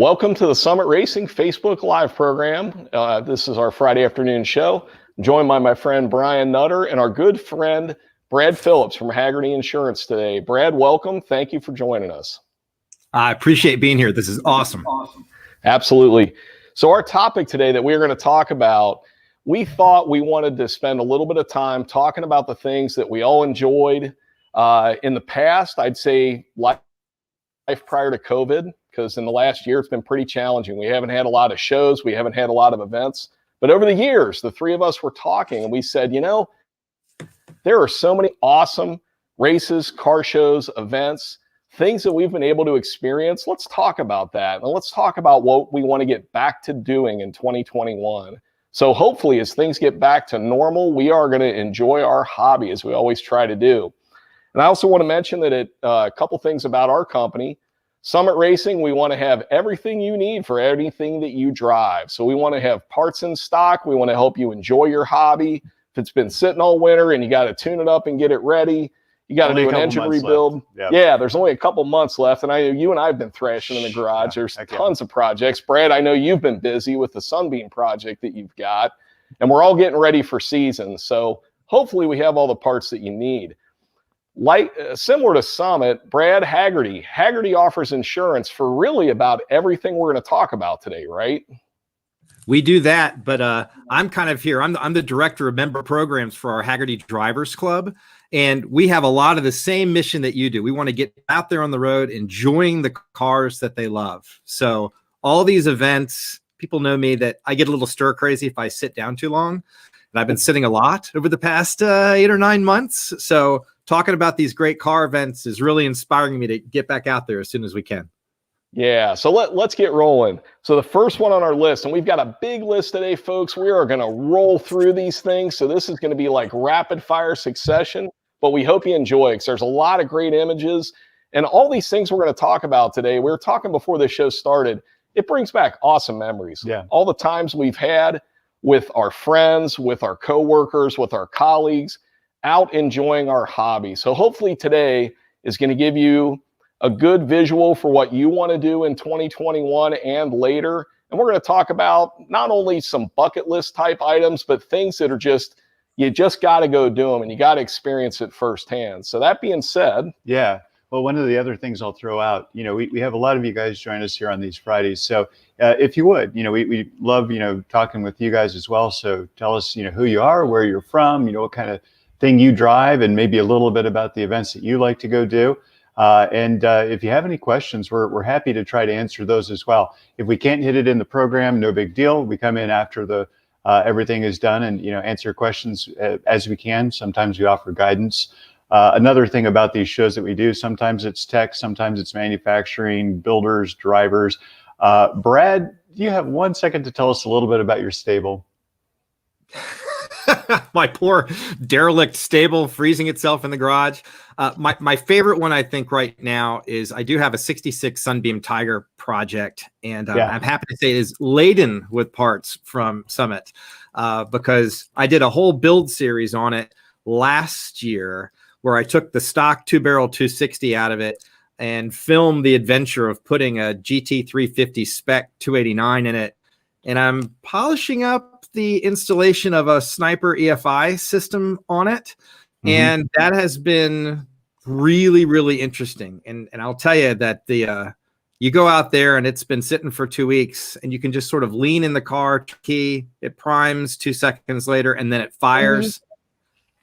Welcome to the Summit Racing Facebook Live program. This is our Friday afternoon show. I'm joined by my friend Brian Nutter and our good friend Brad Phillips from Hagerty Insurance today. Brad, welcome. Thank you for joining us. I appreciate being here. This is awesome. Absolutely. So our topic today that we're going to talk about, we thought we wanted to spend a little bit of time talking about the things that we all enjoyed in the past. I'd say life prior to COVID, because in the last year, it's been pretty challenging. We haven't had a lot of shows. We haven't had a lot of events. But over the years, the three of us were talking and we said, you know, there are so many awesome races, car shows, events, things that we've been able to experience. Let's talk about that. And let's talk about what we want to get back to doing in 2021. So hopefully, as things get back to normal, we are going to enjoy our hobby as we always try to do. And I also want to mention that a couple things about our company. Summit Racing, we want to have everything you need for anything that you drive. So we want to have parts in stock. We want to help you enjoy your hobby. If it's been sitting all winter and you got to tune it up and get it ready, you got to do an engine rebuild. Yep. Yeah, there's only a couple months left. And I know you and I have been thrashing in the garage. There's tons of projects. Brad, I know you've been busy with the Sunbeam project that you've got. And we're all getting ready for season. So hopefully we have all the parts that you need. Like similar to Summit, Brad, Hagerty offers insurance for really about everything we're going to talk about today, right? We do that, but I'm kind of here. I'm the director of member programs for our Hagerty Drivers Club, and we have a lot of the same mission that you do. We want to get out there on the road, enjoying the cars that they love. So all these events, people know me that I get a little stir crazy if I sit down too long, and I've been sitting a lot over the past 8 or 9 months. So talking about these great car events is really inspiring me to get back out there as soon as we can. Yeah, so let's get rolling. So the first one on our list, and we've got a big list today, folks. We are going to roll through these things. So this is going to be like rapid fire succession, but we hope you enjoy it because there's a lot of great images. And all these things we're going to talk about today, we were talking before the show started, it brings back awesome memories. Yeah. All the times we've had with our friends, with our coworkers, with our colleagues, out enjoying our hobby. So hopefully today is going to give you a good visual for what you want to do in 2021 and later. And we're going to talk about not only some bucket list type items, but things that are just, you just got to go do them and you got to experience it firsthand. So that being said. Yeah. Well, one of the other things I'll throw out, you know, we have a lot of you guys join us here on these Fridays. So if you would, you know, we love, you know, talking with you guys as well. So tell us, you know, who you are, where you're from, you know, what kind of thing you drive, and maybe a little bit about the events that you like to go do. And if you have any questions, we're happy to try to answer those as well. If we can't hit it in the program, no big deal. We come in after the everything is done and, you know, answer questions as we can. Sometimes we offer guidance. Another thing about these shows that we do, sometimes it's tech, sometimes it's manufacturing, builders, drivers. Brad, do you have 1 second to tell us a little bit about your stable? My poor derelict stable freezing itself in the garage. My favorite one, I think, right now is I do have a 66 Sunbeam Tiger project, and I'm happy to say it is laden with parts from Summit because I did a whole build series on it last year where I took the stock 2-barrel 260 out of it and filmed the adventure of putting a GT 350 spec 289 in it. And I'm polishing up the installation of a Sniper EFI system on it. Mm-hmm. And that has been really, really interesting. And I'll tell you that you go out there and it's been sitting for 2 weeks and you can just sort of lean in the car key, it primes 2 seconds later, and then it fires. Mm-hmm.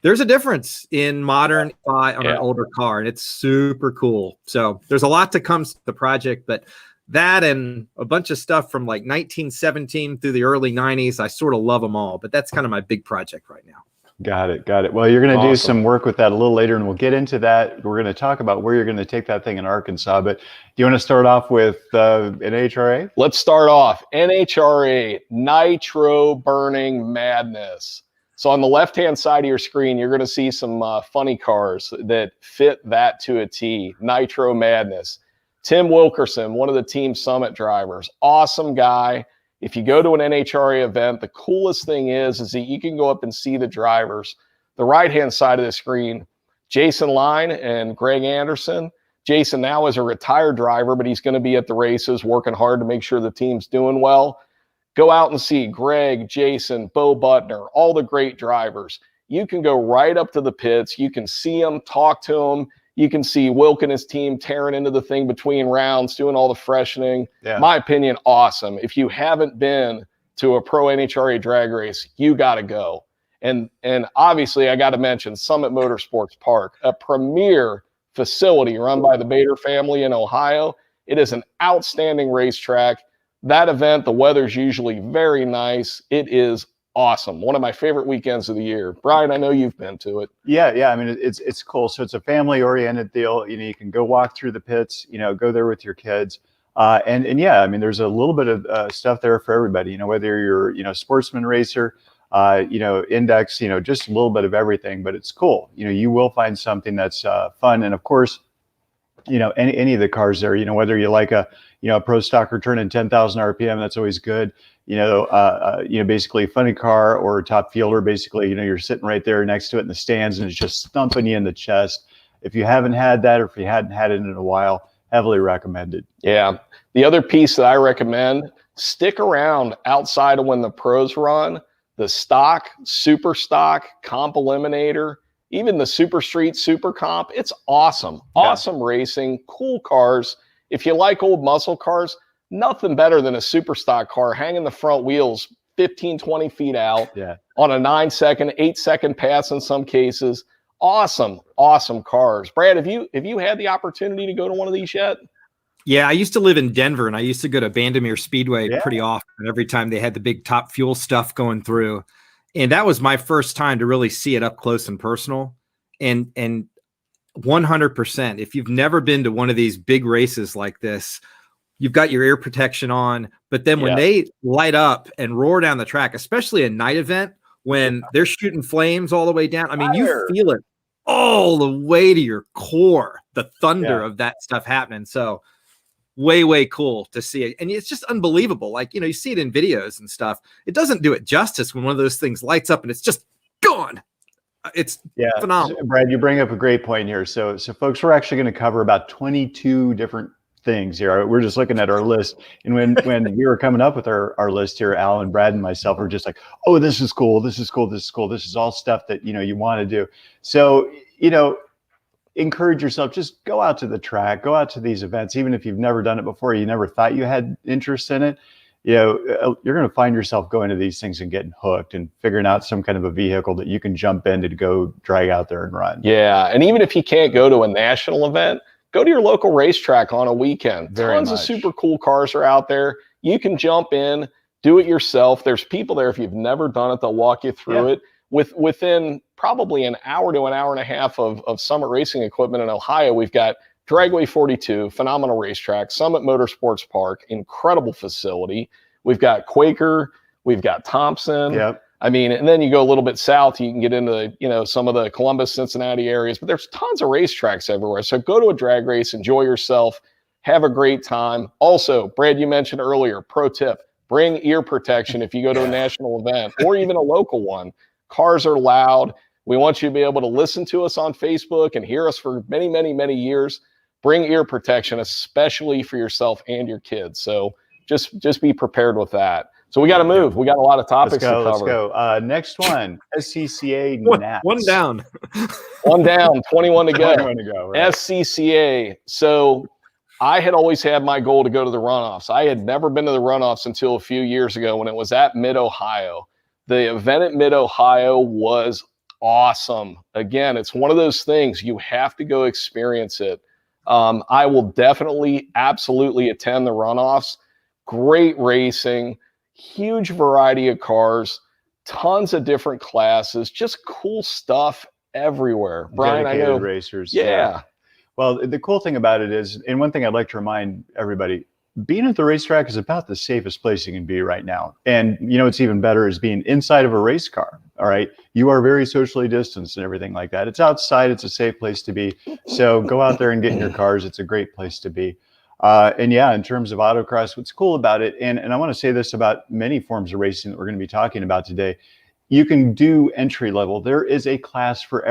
There's a difference in modern on an older car, and it's super cool. So there's a lot to come to the project, but that and a bunch of stuff from like 1917 through the early 90s. I sort of love them all, but that's kind of my big project right now. Got it. Got it. Well, you're going to do some work with that a little later, and we'll get into that. We're going to talk about where you're going to take that thing in Arkansas, but do you want to start off with NHRA? Let's start off. NHRA, Nitro Burning Madness. So on the left-hand side of your screen, you're going to see some funny cars that fit that to a T. Nitro Madness. Tim Wilkerson, one of the Team Summit drivers, awesome guy. If you go to an NHRA event, the coolest thing is that you can go up and see the drivers. The right-hand side of the screen, Jason Line and Greg Anderson. Jason now is a retired driver, but he's going to be at the races working hard to make sure the team's doing well. Go out and see Greg, Jason, Bo Butner, all the great drivers. You can go right up to the pits. You can see them, talk to them. You can see Wilk and his team tearing into the thing between rounds, doing all the freshening. Yeah. My opinion, awesome. If you haven't been to a pro NHRA drag race, you got to go. And obviously, I got to mention Summit Motorsports Park, a premier facility run by the Bader family in Ohio. It is an outstanding racetrack. That event, the weather's usually very nice. It is awesome. One of my favorite weekends of the year. Brian, I know you've been to it. Yeah. I mean, it's cool. So it's a family-oriented deal. You know, you can go walk through the pits. You know, go there with your kids. And yeah, I mean, there's a little bit of stuff there for everybody. You know, whether you're sportsman racer, index, just a little bit of everything. But it's cool. You know, you will find something that's fun. And of course, any of the cars there. You know, whether you like a pro stocker turning 10,000 RPM, that's always good. Basically a funny car or a top fielder, basically, you're sitting right there next to it in the stands and it's just thumping you in the chest. If you haven't had that, or if you hadn't had it in a while, heavily recommended. Yeah. The other piece that I recommend, stick around outside of when the pros run, the stock, super stock, comp eliminator, even the super street, super comp. It's awesome. Awesome racing, cool cars. If you like old muscle cars, nothing better than a super stock car hanging the front wheels 15, 20 feet out on a 9-second, 8-second pass in some cases. Awesome cars. Brad, have you had the opportunity to go to one of these yet? Yeah, I used to live in Denver, and I used to go to Vandermeer Speedway pretty often. Every time they had the big Top Fuel stuff going through, and that was my first time to really see it up close and personal. And 100%, if you've never been to one of these big races like this, you've got your ear protection on, but then when they light up and roar down the track, especially a night event, when they're shooting flames all the way down, I mean, you feel it all the way to your core, the thunder of that stuff happening. So way cool to see it. And it's just unbelievable. Like, you see it in videos and stuff. It doesn't do it justice when one of those things lights up and it's just gone. It's phenomenal. Brad, you bring up a great point here. So folks, we're actually going to cover about 22 different things here. We're just looking at our list. And when we were coming up with our list here, Al and Brad and myself were just like, oh, this is cool. This is cool. This is cool. This is all stuff that, you want to do. So, encourage yourself, just go out to the track, go out to these events. Even if you've never done it before, you never thought you had interest in it, you're going to find yourself going to these things and getting hooked and figuring out some kind of a vehicle that you can jump in to go drag out there and run. Yeah. And even if you can't go to a national event, go to your local racetrack on a weekend. Tons of super cool cars are out there. You can jump in, do it yourself. There's people there. If you've never done it, they'll walk you through it. Within probably an hour to an hour and a half of Summit Racing equipment in Ohio, we've got Dragway 42, phenomenal racetrack, Summit Motorsports Park, incredible facility. We've got Quaker, we've got Thompson. I mean, and then you go a little bit south, you can get into, some of the Columbus, Cincinnati areas, but there's tons of racetracks everywhere. So go to a drag race, enjoy yourself, have a great time. Also, Brad, you mentioned earlier, pro tip, bring ear protection if you go to a national event or even a local one. Cars are loud. We want you to be able to listen to us on Facebook and hear us for many, many, many years. Bring ear protection, especially for yourself and your kids. So just be prepared with that. So we got to move. We got a lot of topics to cover. Let's go. Next one, SCCA NATS. One down. One down, 21 to go. 21 to go, right. SCCA. So I had always had my goal to go to the runoffs. I had never been to the runoffs until a few years ago when it was at Mid-Ohio. The event at Mid-Ohio was awesome. Again, it's one of those things you have to go experience it. I will definitely, absolutely attend the runoffs. Great racing, huge variety of cars, tons of different classes, just cool stuff everywhere. Brian, Dedicated I know racers. Yeah. Well, the cool thing about it is, and one thing I'd like to remind everybody, being at the racetrack is about the safest place you can be right now. And it's even better is being inside of a race car. All right. You are very socially distanced and everything like that. It's outside. It's a safe place to be. So go out there and get in your cars. It's a great place to be. And yeah, in terms of autocross, what's cool about it, and I want to say this about many forms of racing that we're going to be talking about today, you can do entry level. There is a class for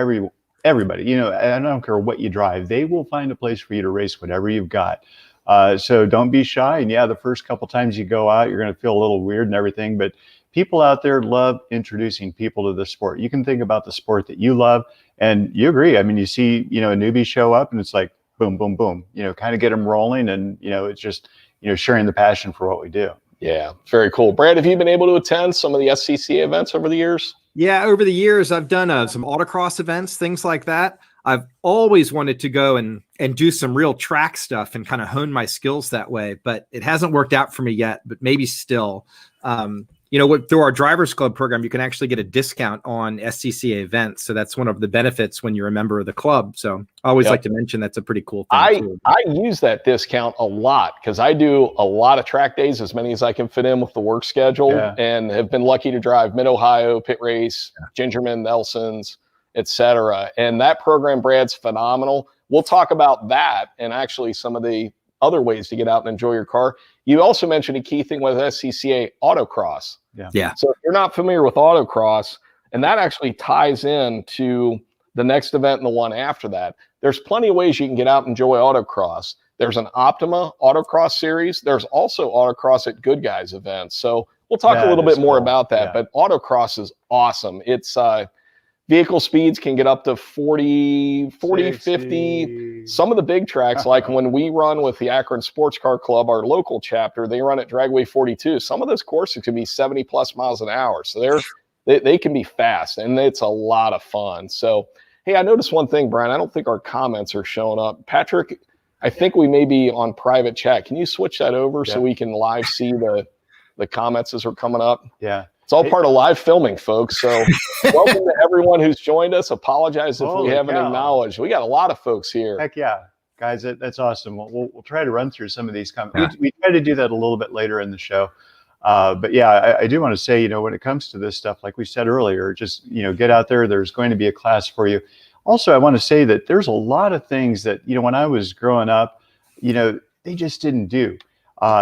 everybody, you know, and I don't care what you drive, they will find a place for you to race whatever you've got. So don't be shy. And yeah, the first couple times you go out, you're going to feel a little weird and everything, but people out there love introducing people to the sport. You can think about the sport that you love and you agree. I mean, you see, you know, a newbie show up and it's like, boom, boom, boom, you know, kind of get them rolling. And, you know, it's just, you know, sharing the passion for what we do. Yeah, very cool. Brad, have you been able to attend some of the SCCA events over the years? Yeah, over the years, I've done some autocross events, things like that. I've always wanted to go and do some real track stuff and kind of hone my skills that way, but it hasn't worked out for me yet, but maybe still. You know, through our Drivers Club program, you can actually get a discount on SCCA events. So that's one of the benefits when you're a member of the club. So I always like to mention that's a pretty cool thing. I use that discount a lot because I do a lot of track days, as many as I can fit in with the work schedule, and have been lucky to drive Mid-Ohio, Pit Race, Gingerman, Nelson's, etc. And that program, Brad's phenomenal. We'll talk about that and actually some of the other ways to get out and enjoy your car. You also mentioned a key thing with SCCA, autocross. Yeah. So if you're not familiar with autocross, and that actually ties in to the next event and the one after that, there's plenty of ways you can get out and enjoy autocross. There's an OPTIMA autocross series. There's also autocross at Good Guys events. So we'll talk a little bit more about that, but autocross is awesome. It's vehicle speeds can get up to 40, 50. Some of the big tracks, like when we run with the Akron Sports Car Club, our local chapter, they run at Dragway 42. Some of those courses can be 70 plus miles an hour. So they can be fast, and it's a lot of fun. So, hey, I noticed one thing, Brian. I don't think our comments are showing up. Patrick, I think we may be on private chat. Can you switch that over so we can live see the comments as they're coming up? Yeah. It's all part of live filming, folks. So welcome to everyone who's joined us. Apologize if we haven't acknowledged. We got a lot of folks here. Heck yeah. Guys, that's awesome. We'll try to run through some of these comments. We try to do that a little bit later in the show. But yeah, I do want to say, you know, when it comes to this stuff, like we said earlier, just, you know, get out there. There's going to be a class for you. Also, I want to say that there's a lot of things that, you know, when I was growing up, you know, they just didn't do.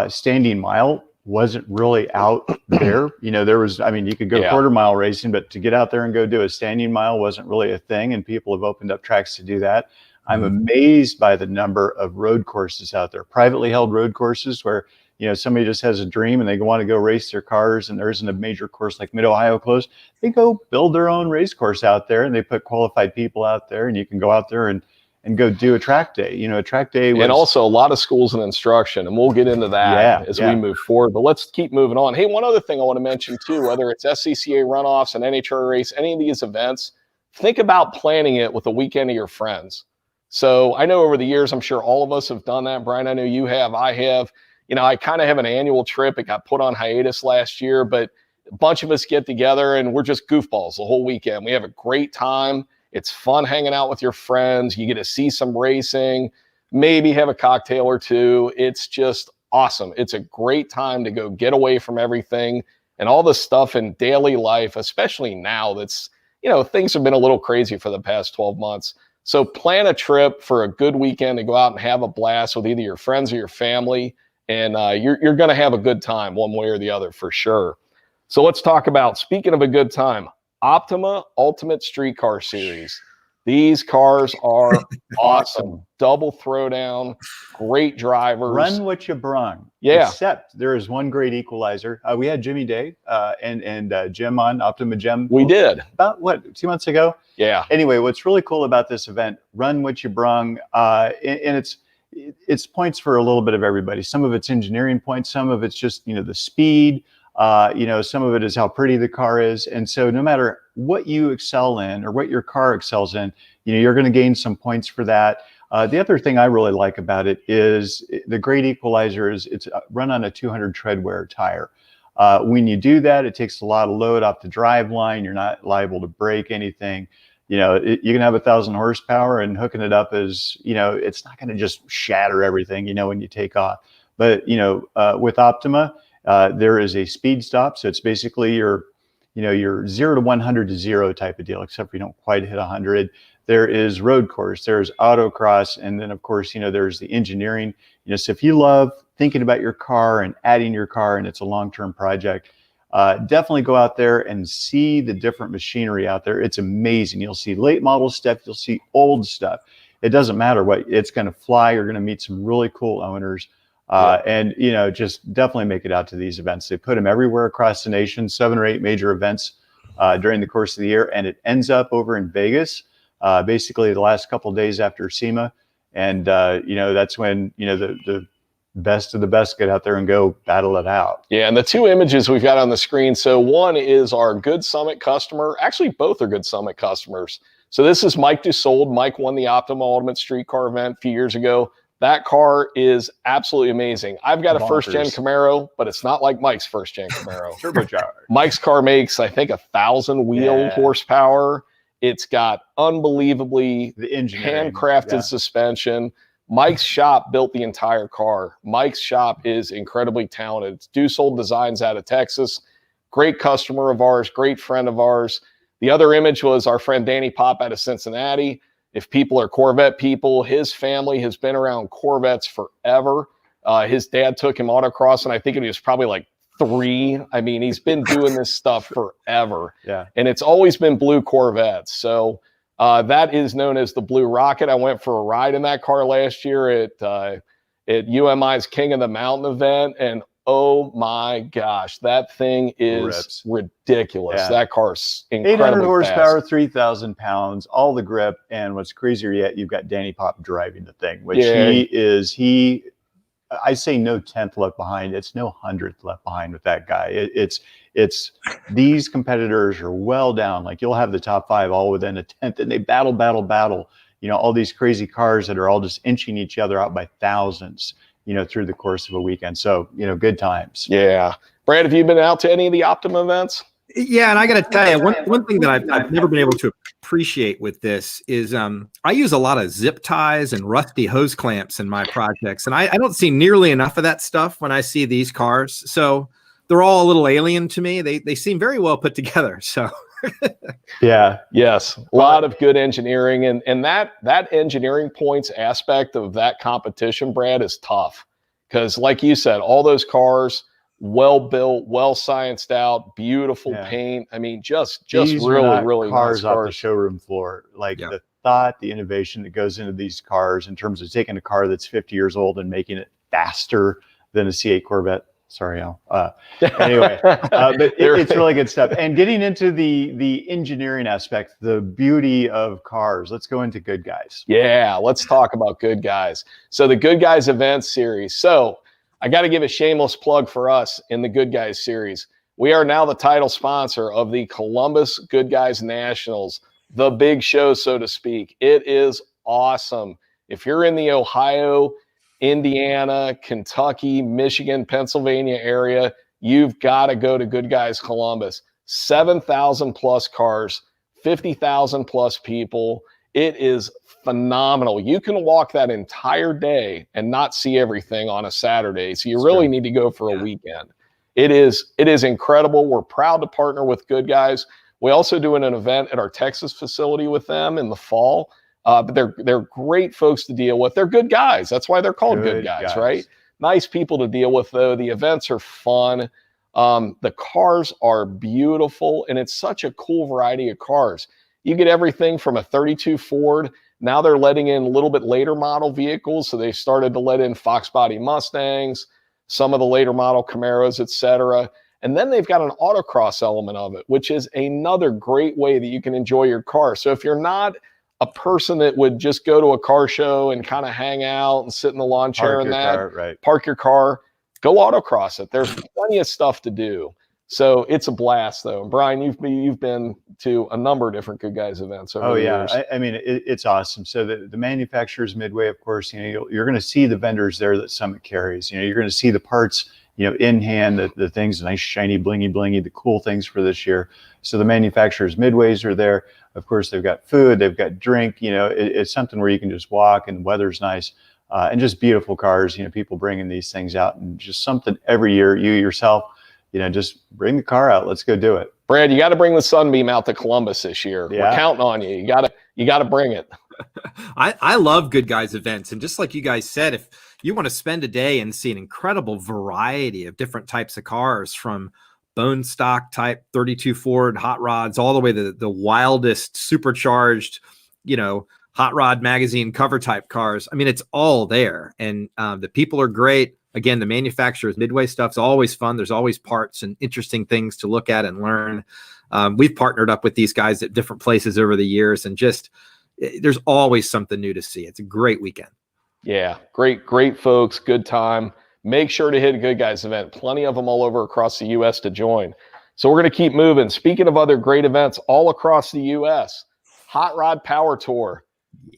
Standing mile wasn't really out there. You know, there was, I mean, you could go quarter mile racing, but to get out there and go do a standing mile wasn't really a thing. And people have opened up tracks to do that. I'm amazed by the number of road courses out there, privately held road courses where, you know, somebody just has a dream and they want to go race their cars and there isn't a major course like Mid-Ohio closed. They go build their own race course out there and they put qualified people out there and you can go out there and go do a track day. You know, a track day was, and also a lot of schools and instruction, and we'll get into that as we move forward. But let's keep moving on. Hey, one other thing I want to mention too, whether it's SCCA runoffs, an NHRA race, any of these events, think about planning it with a weekend of your friends. So I know over the years, I'm sure all of us have done that. Brian, I know you have, I have. You know, I kind of have an annual trip. It got put on hiatus last year, but a bunch of us get together and we're just goofballs the whole weekend. We have a great time. It's fun hanging out with your friends. You get to see some racing, maybe have a cocktail or two. It's just awesome. It's a great time to go get away from everything and all the stuff in daily life, especially now that's, you know, things have been a little crazy for the past 12 months. So plan a trip for a good weekend to go out and have a blast with either your friends or your family. And you're going to have a good time one way or the other for sure. So let's talk about, speaking of a good time, OPTIMA Ultimate Streetcar Series. These cars are awesome. Double throwdown, great drivers. Run what you brung. Yeah. Except there is one great equalizer. We had Jimmy Day and Jim on, OPTIMA Jim. We did. About, what, 2 months ago? Yeah. Anyway, what's really cool about this event, run what you brung, and it's points for a little bit of everybody. Some of it's engineering points. Some of it's just, you know, the speed. You know, some of it is how pretty the car is. And so no matter what you excel in or what your car excels in, you know, you're going to gain some points for that. The other thing I really like about it is the great equalizer is it's run on a 200 tread wear tire. When you do that, it takes a lot of load off the drive line. You're not liable to break anything. You know, you can have 1,000 horsepower and hooking it up is, you know, it's not going to just shatter everything, you know, when you take off. But, you know, with OPTIMA, there is a speed stop. So it's basically your 0 to 100 to 0 type of deal, except we don't quite hit 100. There is road course, there's autocross, and then of course, you know, there's the engineering. You know, so if you love thinking about your car and adding your car and it's a long-term project, definitely go out there and see the different machinery out there. It's amazing. You'll see late model stuff. You'll see old stuff. It doesn't matter what, it's going to fly. You're going to meet some really cool owners. And, you know, just definitely make it out to these events. They put them everywhere across the nation, 7 or 8 major events during the course of the year. And it ends up over in Vegas, basically the last couple of days after SEMA. And, you know, that's when, you know, the best of the best get out there and go battle it out. Yeah, and the 2 images we've got on the screen. So one is our Good Summit customer. Actually, both are Good Summit customers. So this is Mike Dusold. Mike won the OPTIMA Ultimate Street Car event a few years ago. That car is absolutely amazing. I've got a first-gen Camaro, but it's not like Mike's first-gen Camaro. Turbocharged. Mike's car makes, I think, 1,000 wheel horsepower. It's got unbelievably handcrafted suspension. Mike's shop built the entire car. Mike's shop is incredibly talented. It's Dusold Designs out of Texas. Great customer of ours, great friend of ours. The other image was our friend Danny Pop out of Cincinnati. If people are Corvette people, his family has been around Corvettes forever. His dad took him autocross, and I think he was probably like 3. I mean, he's been doing this stuff forever. Yeah. And it's always been blue Corvettes. So that is known as the Blue Rocket. I went for a ride in that car last year at UMI's King of the Mountain event, and oh my gosh, that thing is ridiculous. Yeah. That car's incredible. 800 horsepower, 3,000 pounds, all the grip. And what's crazier yet, you've got Danny Pop driving the thing, which I say no 10th left behind. It's no 100th left behind with that guy. It's these competitors are well down. Like, you'll have the top 5 all within a 10th, and they battle. You know, all these crazy cars that are all just inching each other out by thousands, you know, through the course of a weekend. So, you know, good times. Yeah. Brad, have you been out to any of the OPTIMA events? Yeah, and I got to tell you, one thing that I've never been able to appreciate with this is I use a lot of zip ties and rusty hose clamps in my projects, and I don't see nearly enough of that stuff when I see these cars. So they're all a little alien to me. They seem very well put together. So yes, a lot of good engineering, and that engineering points aspect of that competition, Brad, is tough because, like you said, all those cars, well built, well scienced out, beautiful paint. I mean, just really cars nice off the showroom floor. Like the thought, the innovation that goes into these cars in terms of taking a car that's 50 years old and making it faster than a C8 Corvette. Sorry, Al. Anyway, but it's really good stuff. And getting into the engineering aspect, the beauty of cars. Let's go into Good Guys. Yeah, let's talk about Good Guys. So the Good Guys event series. So I got to give a shameless plug for us in the Good Guys series. We are now the title sponsor of the Columbus Good Guys Nationals, the big show, so to speak. It is awesome. If you're in the Ohio, Indiana, Kentucky, Michigan, Pennsylvania area, you've got to go to Good Guys Columbus. 7,000 plus cars, 50,000 plus people. It is phenomenal. You can walk that entire day and not see everything on a Saturday. So you really need to go for a weekend. It is incredible. We're proud to partner with Good Guys. We also do an event at our Texas facility with them in the fall. But they're great folks to deal with. They're good guys. That's why they're called good guys, right? Nice people to deal with, though. The events are fun. The cars are beautiful, and it's such a cool variety of cars. You get everything from a 32 Ford. Now they're letting in a little bit later model vehicles, so they started to let in Fox body Mustangs, some of the later model Camaros, etc. And then they've got an autocross element of it, which is another great way that you can enjoy your car. So if you're not a person that would just go to a car show and kind of hang out and sit in the lawn chair park your car, go autocross it. There's plenty of stuff to do. So it's a blast, though. And Brian, you've been to a number of different Good Guys events over the years. I mean, it's awesome. So the manufacturers, Midway, of course, you know, you're going to see the vendors there that Summit carries. You know, you're going to see the parts, you know, in hand, the things, nice, shiny, blingy, the cool things for this year. So the manufacturers, Midways, are there. Of course, they've got food, they've got drink. You know, it's something where you can just walk, and the weather's nice, and just beautiful cars. You know, people bringing these things out, and just something every year. You yourself, you know, just bring the car out. Let's go do it. Brad, you got to bring the Sunbeam out to Columbus this year. Yeah. We're counting on you. You got to bring it. I love Good Guys events, and just like you guys said, if you want to spend a day and see an incredible variety of different types of cars, from bone stock type 32 Ford hot rods, all the way to the wildest supercharged, hot rod magazine cover type cars. I mean, it's all there. And the people are great. Again, the manufacturers, Midway stuff's always fun. There's always parts and interesting things to look at and learn. We've partnered up with these guys at different places over the years, and just there's always something new to see. It's a great weekend. Yeah, great folks, good time. Make sure to hit a Good Guys event. Plenty of them all over across the U.S. to join. So we're going to keep moving. Speaking of other great events all across the U.S., Hot Rod Power Tour.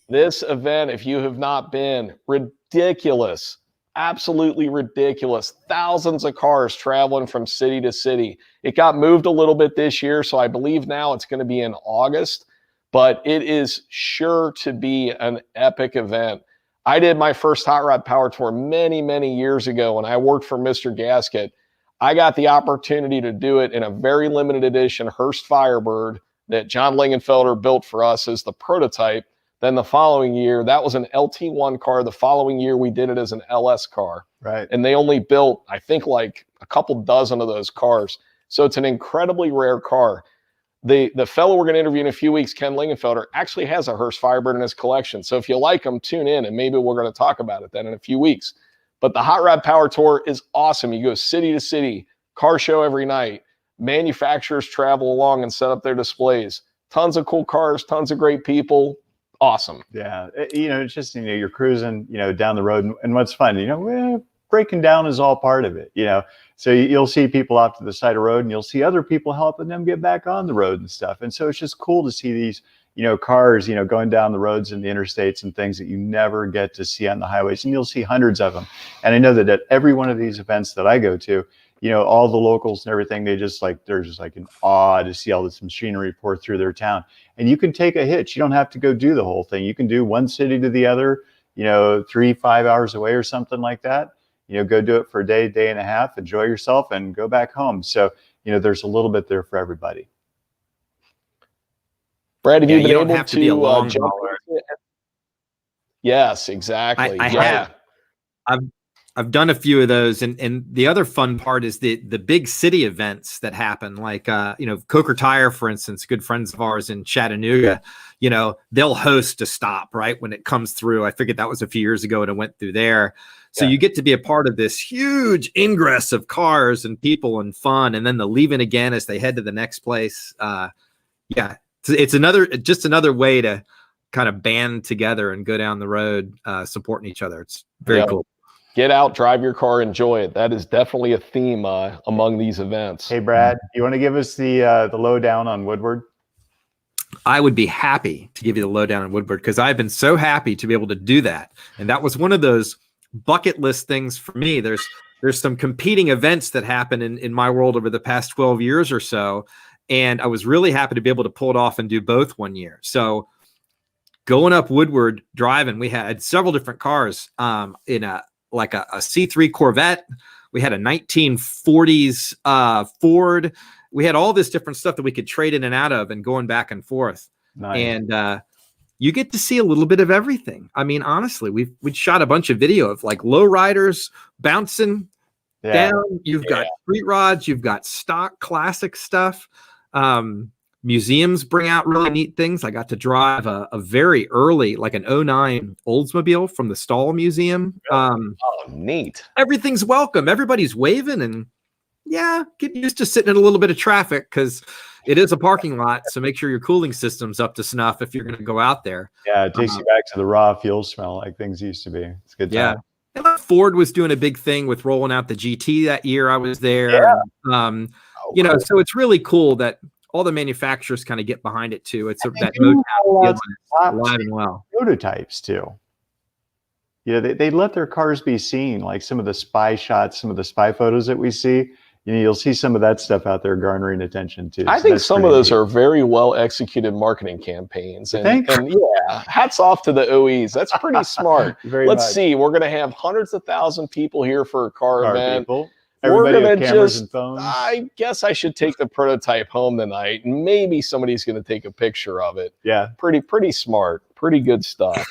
This event, if you have not been, ridiculous. Absolutely ridiculous. Thousands of cars traveling from city to city. It got moved a little bit this year, so I believe now it's going to be in August, but it is sure to be an epic event. I did my first Hot Rod Power Tour many, many years ago when I worked for Mr. Gasket. I got the opportunity to do it in a very limited edition Hearst Firebird that John Lingenfelder built for us as the prototype. Then the following year, that was an LT1 car. The following year, we did it as an LS car. Right. And they only built, I think, like a couple dozen of those cars. So it's an incredibly rare car. The fellow we're going to interview in a few weeks, Ken Lingenfelder, actually has a Hearst Firebird in his collection. So if you like them, tune in, and maybe we're going to talk about it then in a few weeks. But the Hot Rod Power Tour is awesome. You go city to city, car show every night. Manufacturers travel along and set up their displays. Tons of cool cars, tons of great people. Awesome. Yeah. It's just, you're cruising, down the road, and what's fun, breaking down is all part of it, so you'll see people off to the side of the road, and you'll see other people helping them get back on the road and stuff. And so it's just cool to see these, cars, going down the roads and the interstates and things that you never get to see on the highways, and you'll see hundreds of them. And I know that at every one of these events that I go to, all the locals and everything, they're just like in awe to see all this machinery pour through their town. And you can take a hitch. You don't have to go do the whole thing. You can do one city to the other, 3-5 hours away or something like that. Go do it for a day and a half, enjoy yourself, and go back home. So, there's a little bit there for everybody. Brad, have you been don't able have to be a long jump hauler. into it? Yes, exactly. I have. I've done a few of those, and the other fun part is the big city events that happen, like Coker Tire, for instance, good friends of ours in Chattanooga. They'll host a stop right when it comes through. I figured that was a few years ago, and it went through there. So you get to be a part of this huge ingress of cars and people and fun, and then the leaving again as they head to the next place. It's another way to kind of band together and go down the road, supporting each other. It's very cool. Get out, drive your car, enjoy it. That is definitely a theme among these events. Hey, Brad, you want to give us the lowdown on Woodward? I would be happy to give you the lowdown on Woodward, because I've been so happy to be able to do that. And that was one of those bucket list things for me. There's some competing events that happen in my world over the past 12 years or so. And I was really happy to be able to pull it off and do both one year. So going up Woodward driving, we had several different cars in a C3 Corvette. We had a 1940s Ford. We had all this different stuff that we could trade in and out of and going back and forth. Nice. And you get to see a little bit of everything. I mean, honestly, we shot a bunch of video of like low riders bouncing down. You've got street rods. You've got stock classic stuff. Museums bring out really neat things. I got to drive a very early, like an 09 Oldsmobile from the Stahl Museum. Neat. Everything's welcome. Everybody's waving, and get used to sitting in a little bit of traffic, because it is a parking lot. So make sure your cooling system's up to snuff if you're going to go out there. Yeah, it takes you back to the raw fuel smell like things used to be. It's a good time. And Ford was doing a big thing with rolling out the GT that year I was there. Yeah. So it's really cool that all the manufacturers kind of get behind it too. It's that alive and well. Prototypes too. They let their cars be seen, like some of the spy shots, some of the spy photos that we see. You'll see some of that stuff out there garnering attention too. I think some of those are very well executed marketing campaigns. And hats off to the OEs. That's pretty smart. Let's see. We're going to have hundreds of thousands people here for a car event. People. Everybody with cameras and phones. I guess I should take the prototype home tonight, and maybe somebody's going to take a picture of it. Yeah. Pretty smart. Pretty good stuff.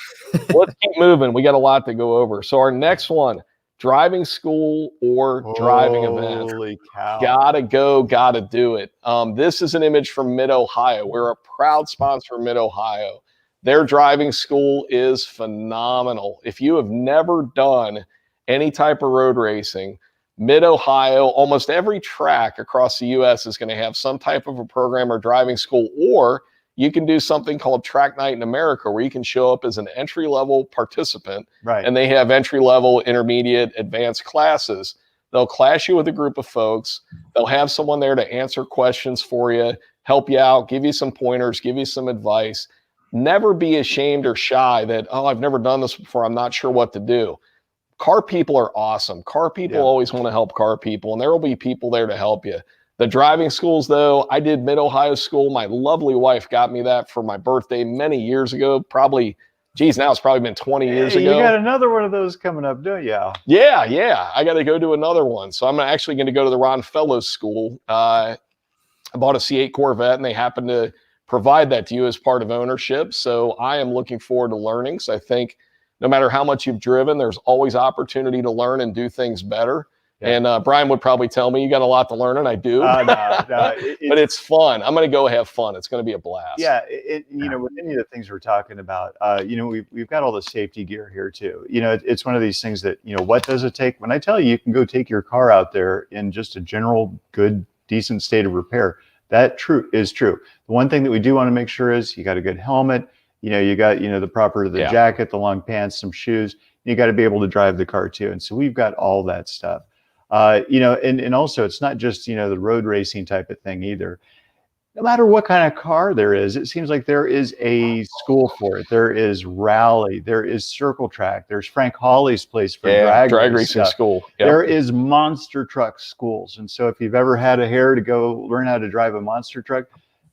Let's keep moving. We got a lot to go over. So our next one, driving school or driving event. Holy cow. Gotta go, gotta do it. This is an image from Mid-Ohio. We're a proud sponsor of Mid-Ohio. Their driving school is phenomenal. If you have never done any type of road racing, Mid-Ohio, almost every track across the U.S. is going to have some type of a program or driving school, or you can do something called Track Night in America, where you can show up as an entry-level participant, right? And they have entry-level, intermediate, advanced classes. They'll class you with a group of folks. They'll have someone there to answer questions for you, help you out, give you some pointers, give you some advice. Never be ashamed or shy that, oh, I've never done this before, I'm not sure what to do. Car people are awesome. Car people always want to help car people, and there will be people there to help you. The driving schools, though, I did Mid-Ohio School. My lovely wife got me that for my birthday many years ago. Probably, geez, now it's probably been 20 years ago. You got another one of those coming up, don't you? Yeah. I got to go do another one. So I'm actually going to go to the Ron Fellows School. I bought a C8 Corvette, and they happen to provide that to you as part of ownership. So I am looking forward to learning. So I think no matter how much you've driven, there's always opportunity to learn and do things better. Yeah. And Brian would probably tell me you got a lot to learn, and I do. No, but it's fun. I'm going to go have fun. It's going to be a blast. Yeah, you know, with any of the things we're talking about, you know, we've got all the safety gear here too. You know, it's one of these things that, you know, what does it take? When I tell you, you can go take your car out there in just a general, good, decent state of repair. That is true. The one thing that we do want to make sure is you got a good helmet. You know, you got, you know, the jacket, the long pants, some shoes. You got to be able to drive the car too. And so we've got all that stuff. You know, and also it's not just, you know, the road racing type of thing either. No matter what kind of car there is, it seems like there is a school for it. There is rally, there is circle track, there's Frank Hawley's place for drag racing school. Yep. There is monster truck schools. And so if you've ever had a hair to go learn how to drive a monster truck,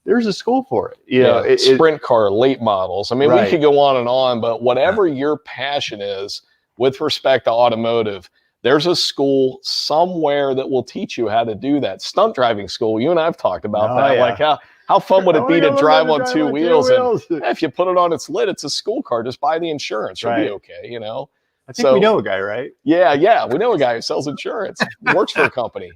there's a school for it. You know, sprint car, late models. I mean, we could go on, but whatever your passion is with respect to automotive, there's a school somewhere that will teach you how to do that. Stunt driving school, you and I have talked about that. Yeah. Like how fun would it be to drive on two wheels? And if you put it on its lid, it's a school car. Just buy the insurance. You'll be okay, you know? I think we know a guy, right? Yeah. We know a guy who sells insurance, works for a company.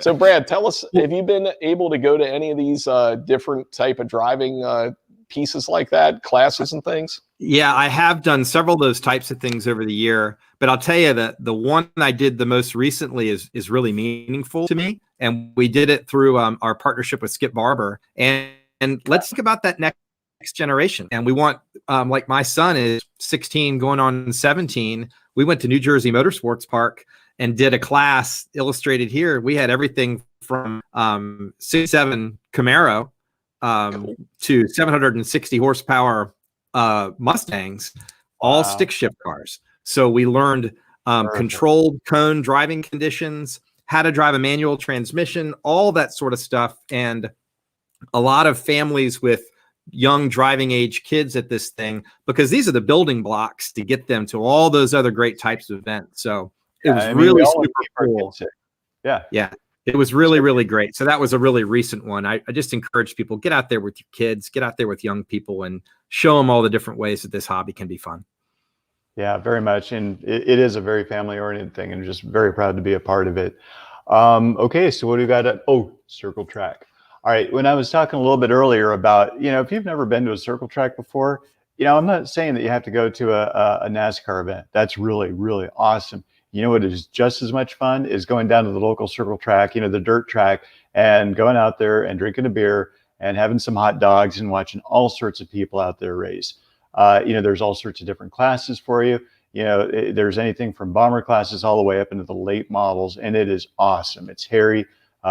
So Brad, tell us, have you been able to go to any of these different type of driving pieces like that, classes and things? Yeah, I have done several of those types of things over the year, but I'll tell you that the one I did the most recently is really meaningful to me. And we did it through our partnership with Skip Barber. And let's think about that next generation. And we want, like my son is 16 going on 17. We went to New Jersey Motorsports Park and did a class illustrated here. We had everything from 67 Camaro to 760 horsepower Mustangs, all stick shift cars. So we learned controlled cone driving conditions, how to drive a manual transmission, all that sort of stuff. And a lot of families with young driving age kids at this thing, because these are the building blocks to get them to all those other great types of events. So it was really super cool. Yeah. It was really, really great. So that was a really recent one. I just encourage people, get out there with your kids, get out there with young people and show them all the different ways that this hobby can be fun. Yeah, very much. And it is a very family-oriented thing, and just very proud to be a part of it. Okay, so what do we got at, circle track. All right, when I was talking a little bit earlier about, you know, if you've never been to a circle track before, you know, I'm not saying that you have to go to a NASCAR event. That's really, really awesome. You know what is just as much fun is going down to the local circle track, you know, the dirt track, and going out there and drinking a beer and having some hot dogs and watching all sorts of people out there race. You know, there's all sorts of different classes for you. You know, there's anything from bomber classes all the way up into the late models, and it is awesome. It's hairy.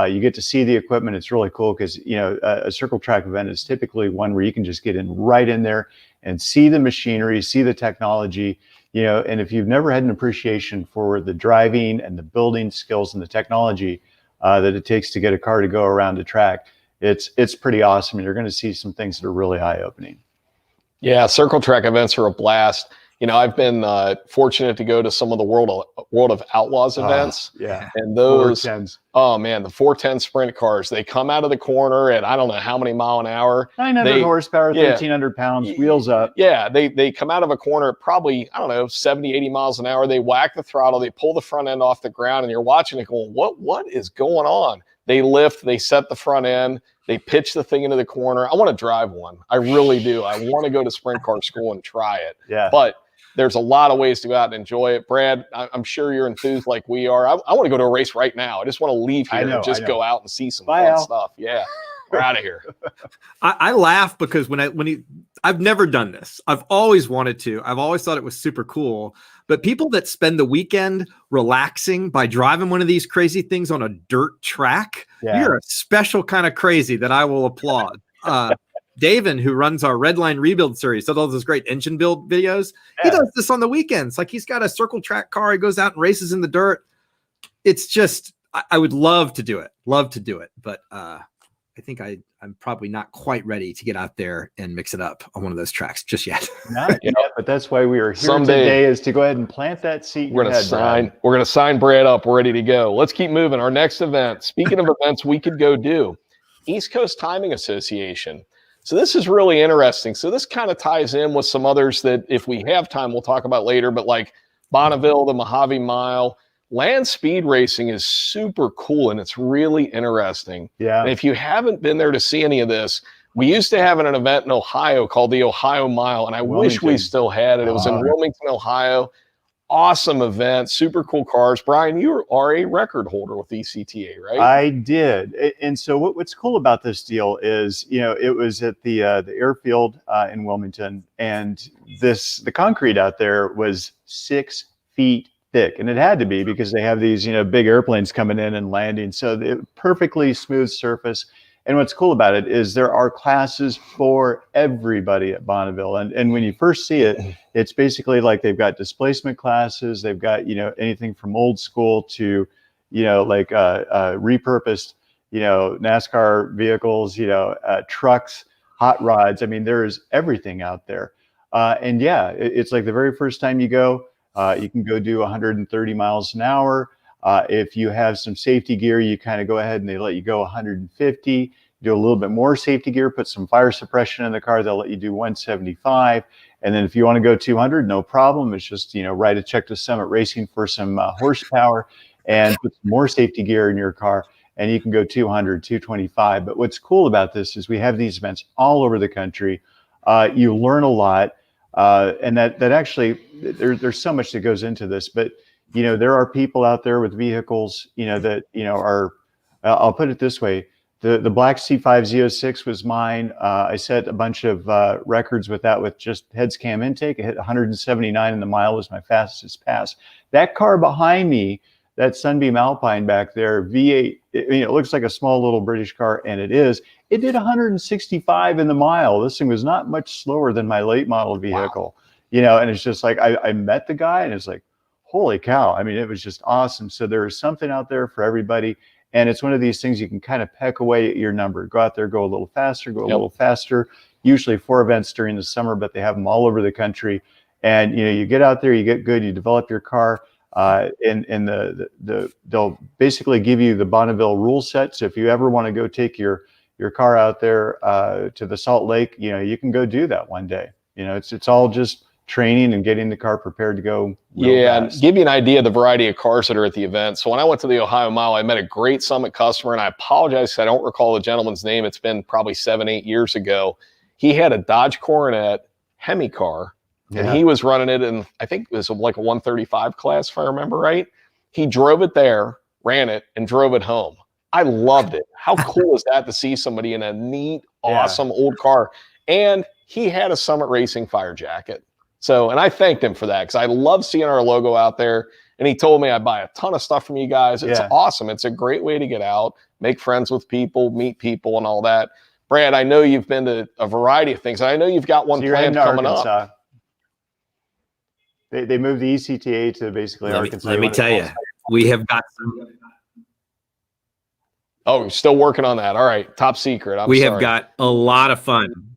You get to see the equipment. It's really cool because, you know, a circle track event is typically one where you can just get right in there and see the machinery, see the technology, you know, and if you've never had an appreciation for the driving and the building skills and the technology that it takes to get a car to go around a track, it's pretty awesome. And you're going to see some things that are really eye-opening. Yeah, circle track events are a blast. I've been fortunate to go to some of the World of Outlaws events. Yeah. And those, 410s. oh man, the 410 sprint cars, they come out of the corner at I don't know how many mile an hour. 900 horsepower, 1,300 pounds, wheels up. Yeah, they come out of a corner at probably, I don't know, 70, 80 miles an hour. They whack the throttle, they pull the front end off the ground, and you're watching it going, what is going on? They lift, they set the front end, they pitch the thing into the corner. I want to drive one. I really do. I want to go to sprint car school and try it. Yeah. But there's a lot of ways to go out and enjoy it. Brad, I'm sure you're enthused like we are. I want to go to a race right now. I just want to leave here and just go out and see some fun stuff. Yeah, we're out of here. I laugh because I've never done this. I've always wanted to. I've always thought it was super cool. But people that spend the weekend relaxing by driving one of these crazy things on a dirt track, you're a special kind of crazy that I will applaud. David, who runs our Redline Rebuild series, does all those great engine build videos. He does this on the weekends. Like he's got a circle track car. He goes out and races in the dirt. It's just, I would love to do it. But I think I'm probably not quite ready to get out there and mix it up on one of those tracks just yet. Not yet, but that's why we are here today, is to go ahead and plant that seat. We're going to sign Brad up. We're ready to go. Let's keep moving. Our next event, speaking of events we could go do, East Coast Timing Association. So this is really interesting. So this kind of ties in with some others that if we have time, we'll talk about later, but like Bonneville, the Mojave Mile. Land speed racing is super cool, and it's really interesting. Yeah. And if you haven't been there to see any of this, we used to have an event in Ohio called the Ohio Mile, and I wish we still had it. It was in Wilmington, Ohio. Awesome event, super cool cars. Brian, you are a record holder with ECTA, right? I did. And so what's cool about this deal is, it was at the airfield in Wilmington, and the concrete out there was 6 feet thick, and it had to be because they have these big airplanes coming in and landing, so the perfectly smooth surface. And what's cool about it is there are classes for everybody at Bonneville, and when you first see it, it's basically like they've got displacement classes, they've got anything from old school to repurposed NASCAR vehicles, trucks, hot rods. I mean, there's everything out there, and it's like the very first time you go. You can go do 130 miles an hour. If you have some safety gear, you kind of go ahead and they let you go 150. Do a little bit more safety gear, put some fire suppression in the car, they'll let you do 175. And then if you want to go 200, no problem. It's just, write a check to Summit Racing for some horsepower and put some more safety gear in your car, and you can go 200, 225. But what's cool about this is we have these events all over the country. You learn a lot. And that actually, there's so much that goes into this, but there are people out there with vehicles, that are. I'll put it this way: the black C5 Z06 was mine. I set a bunch of records with that, with just heads cam intake. I hit 179 in the mile, was my fastest pass. That car behind me, that Sunbeam Alpine back there, V8. It looks like a small little British car, and it is. It did 165 in the mile. This thing was not much slower than my late model vehicle. Wow. And it's just like I met the guy, and it's like, holy cow. I mean, it was just awesome. So there is something out there for everybody. And it's one of these things you can kind of peck away at your number. Go out there, go a little faster, go a little faster. Usually 4 events during the summer, but they have them all over the country. And, you get out there, you get good, you develop your car. And they'll basically give you the Bonneville rule set. So if you ever want to go take your car out there to the Salt Lake, you can go do that one day. It's all just training and getting the car prepared to go. And give you an idea of the variety of cars that are at the event. So when I went to the Ohio Mile, I met a great Summit customer, and I apologize, I don't recall the gentleman's name. It's been probably 7-8 years ago. He had a Dodge Coronet Hemi car, and he was running it in, I think it was like a 135 class, if I remember right. He drove it there, ran it, and drove it home. I loved it. How cool is that to see somebody in a neat, awesome old car? And he had a Summit Racing fire jacket. So, and I thanked him for that because I love seeing our logo out there. And he told me I buy a ton of stuff from you guys. It's awesome. It's a great way to get out, make friends with people, meet people, and all that. Brad, I know you've been to a variety of things. I know you've got one planned coming up. They moved the ECTA to basically Arkansas. Let me tell you, we have got some. Oh, you're still working on that. All right. Top secret. We have got a lot of fun.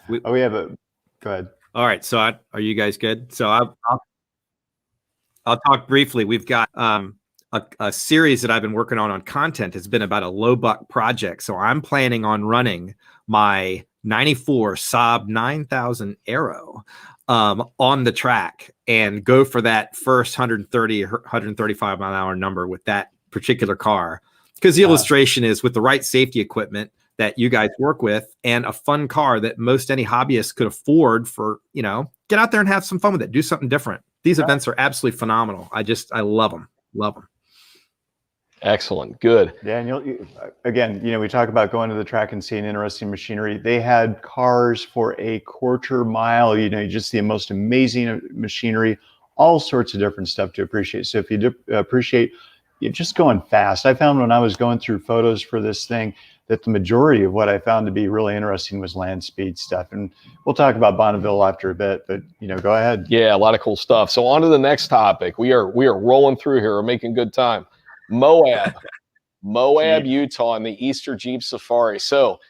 We have a Go ahead. All right. So are you guys good? So I'll talk briefly. We've got a series that I've been working on content. Has been about a low buck project. So I'm planning on running my 94 Saab 9000 Aero on the track and go for that first 130, 135 mile an hour number with that particular car. Because the illustration is with the right safety equipment that you guys work with and a fun car that most any hobbyist could afford for, get out there and have some fun with it. Do something different. These events are absolutely phenomenal. I love them. Love them. Excellent. Good. Yeah. And again, we talk about going to the track and seeing interesting machinery. They had cars for a quarter mile, you just the most amazing machinery, all sorts of different stuff to appreciate. So if you appreciate just going fast, I found when I was going through photos for this thing that the majority of what I found to be really interesting was land speed stuff. And we'll talk about Bonneville after a bit, but go ahead. Yeah, a lot of cool stuff. So on to the next topic. We are rolling through here. We're making good time. Moab, Utah, and the Easter Jeep Safari. So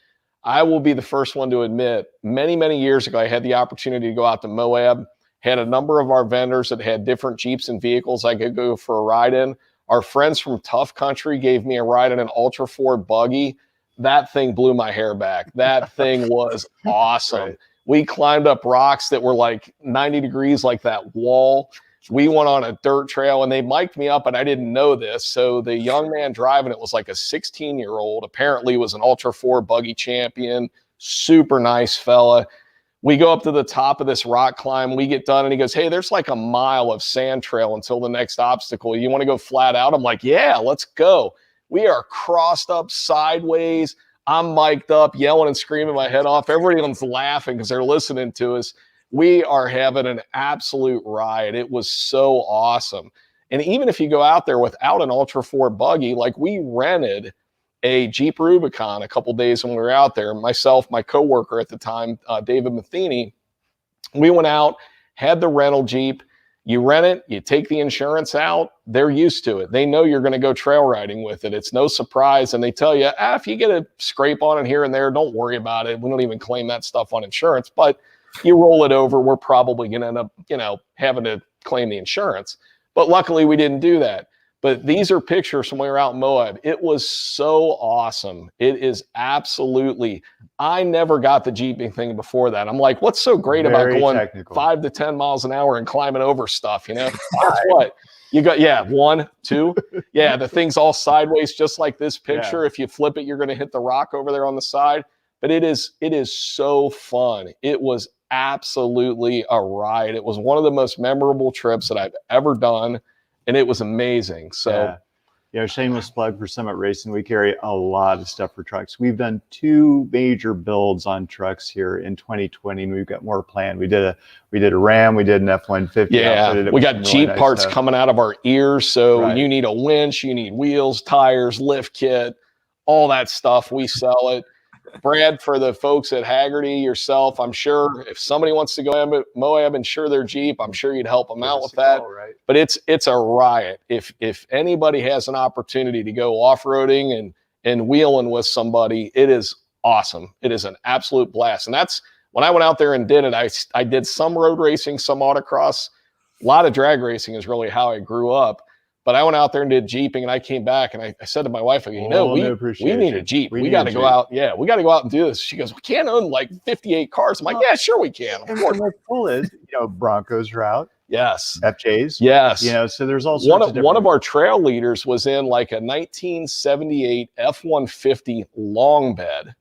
I will be the first one to admit, many, many years ago, I had the opportunity to go out to Moab, had a number of our vendors that had different Jeeps and vehicles I could go for a ride in. Our friends from Tough Country gave me a ride in an Ultra 4 buggy. That thing blew my hair back. That thing was awesome. Right. We climbed up rocks that were like 90 degrees, like that wall. We went on a dirt trail and they mic'd me up and I didn't know this. So the young man driving it was like a 16-year-old, apparently was an Ultra 4 buggy champion, super nice fella. We go up to the top of this rock climb. We get done and he goes, hey, there's like a mile of sand trail until the next obstacle. You want to go flat out? I'm like, yeah, let's go. We are crossed up sideways. I'm mic'd up, yelling and screaming my head off. Everyone's laughing because they're listening to us. We are having an absolute riot. It was so awesome. And even if you go out there without an Ultra 4 buggy, like we rented a Jeep Rubicon a couple days when we were out there. Myself, my coworker at the time, David Matheny, we went out, had the rental Jeep. You rent it, you take the insurance out, they're used to it. They know you're going to go trail riding with it. It's no surprise. And they tell you, if you get a scrape on it here and there, don't worry about it. We don't even claim that stuff on insurance. But you roll it over, we're probably going to end up, having to claim the insurance. But luckily we didn't do that. But these are pictures from when we were out in Moab. It was so awesome. It is absolutely, I never got the Jeeping thing before that. I'm like, what's so great about going technical 5 to 10 miles an hour and climbing over stuff, That's what you got. 1, 2. Yeah, the thing's all sideways, just like this picture. Yeah. If you flip it, you're going to hit the rock over there on the side. But it is so fun. It was absolutely a ride. It was one of the most memorable trips that I've ever done. And it was amazing. So, shameless plug for Summit Racing. We carry a lot of stuff for trucks. We've done 2 major builds on trucks here in 2020, and we've got more planned. We did a Ram, we did an F-150. Yeah, we got Jeep really parts coming out of our ears. So you need a winch, you need wheels, tires, lift kit, all that stuff. We sell it. Brad, for the folks at Hagerty, yourself, I'm sure if somebody wants to go to Moab and insure their Jeep, I'm sure you'd help them out with that. Right. But it's a riot. If anybody has an opportunity to go off-roading and wheeling with somebody, it is awesome. It is an absolute blast. And that's when I went out there and did it. I did some road racing, some autocross. A lot of drag racing is really how I grew up. But I went out there and did Jeeping, and I came back and I said to my wife, we need a Jeep. We got to go out. Yeah, we got to go out and do this. She goes, we can't own like 58 cars. I'm like, yeah, sure we can. And what's cool is, Broncos route. Yes. FJs. Yes. So there's all sorts of one of our trail leaders was in like a 1978 F-150 long bed,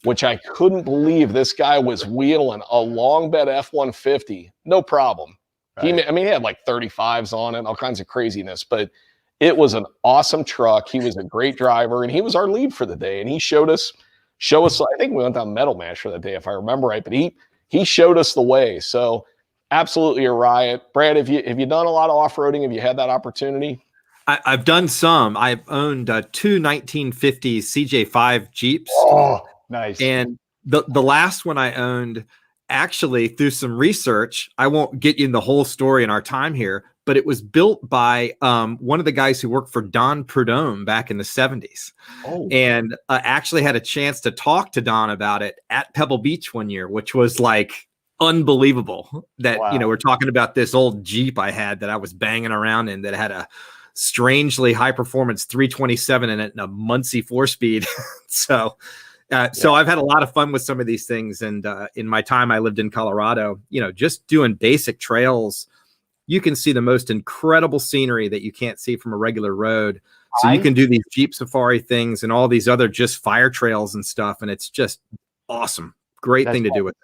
which I couldn't believe this guy was wheeling a long bed F-150. No problem. Right. He had like 35s on it, all kinds of craziness, but it was an awesome truck. He was a great driver, and he was our lead for the day. And he showed us. I think we went down Metal Masher that day, if I remember right. But he showed us the way. So absolutely a riot. Brad, have you done a lot of off-roading? Have you had that opportunity? I've done some. I've owned 2 1950s CJ5 Jeeps. Oh, nice. And the last one I owned, actually, through some research, I won't get you in the whole story in our time here, but it was built by one of the guys who worked for Don Prudhomme back in the 70s. Oh. And actually had a chance to talk to Don about it at Pebble Beach one year, which was like unbelievable that, Wow. we're talking about this old Jeep I had that I was banging around in that had a strangely high performance 327 in it and a Muncie 4-speed. So I've had a lot of fun with some of these things. And in my time I lived in Colorado, just doing basic trails, you can see the most incredible scenery that you can't see from a regular road. So you can do these Jeep safari things and all these other just fire trails and stuff. And it's just awesome. Great thing to do with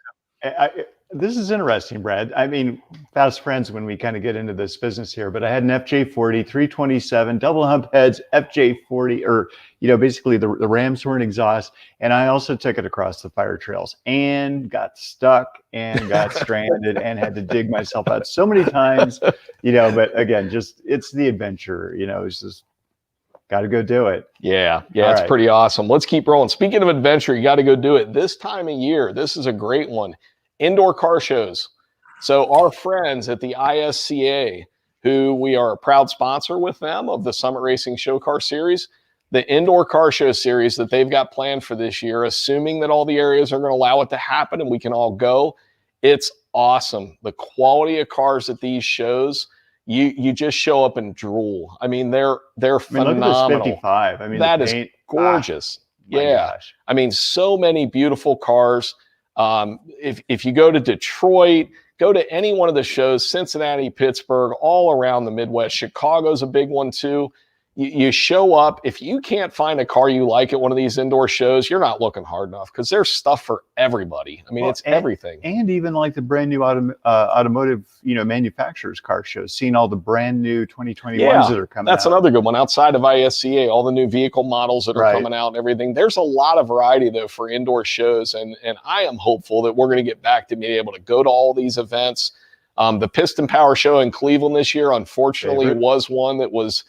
it. This is interesting, Brad. I mean, fast friends when we kind of get into this business here, but I had an FJ40, 327, double hump heads, FJ40, or, basically the ram's horn exhaust. And I also took it across the fire trails and got stuck and got stranded and had to dig myself out so many times, but again, it's the adventure, it's just got to go do it. Yeah, it's pretty awesome. Let's keep rolling. Speaking of adventure, you got to go do it. This time of year, this is a great one. Indoor car shows. So our friends at the ISCA, who we are a proud sponsor with them of the Summit Racing Show Car Series, the indoor car show series that they've got planned for this year, assuming that all the areas are going to allow it to happen and we can all go, it's awesome. The quality of cars at these shows, you just show up and drool. I mean, they're phenomenal. Look at this 55. I mean, that is gorgeous. Gosh. I mean, so many beautiful cars. If you go to Detroit, go to any one of the shows, Cincinnati, Pittsburgh, all around the Midwest. Chicago's a big one too. You show up. If you can't find a car you like at one of these indoor shows, you're not looking hard enough because there's stuff for everybody. I mean, it's everything. And even like the brand new automotive, manufacturers car shows, seeing all the brand new 2021s that are coming out. That's another good one. Outside of ISCA, all the new vehicle models that are coming out and everything. There's a lot of variety, though, for indoor shows. And I am hopeful that we're going to get back to being able to go to all these events. The Piston Power Show in Cleveland this year, unfortunately, was one that was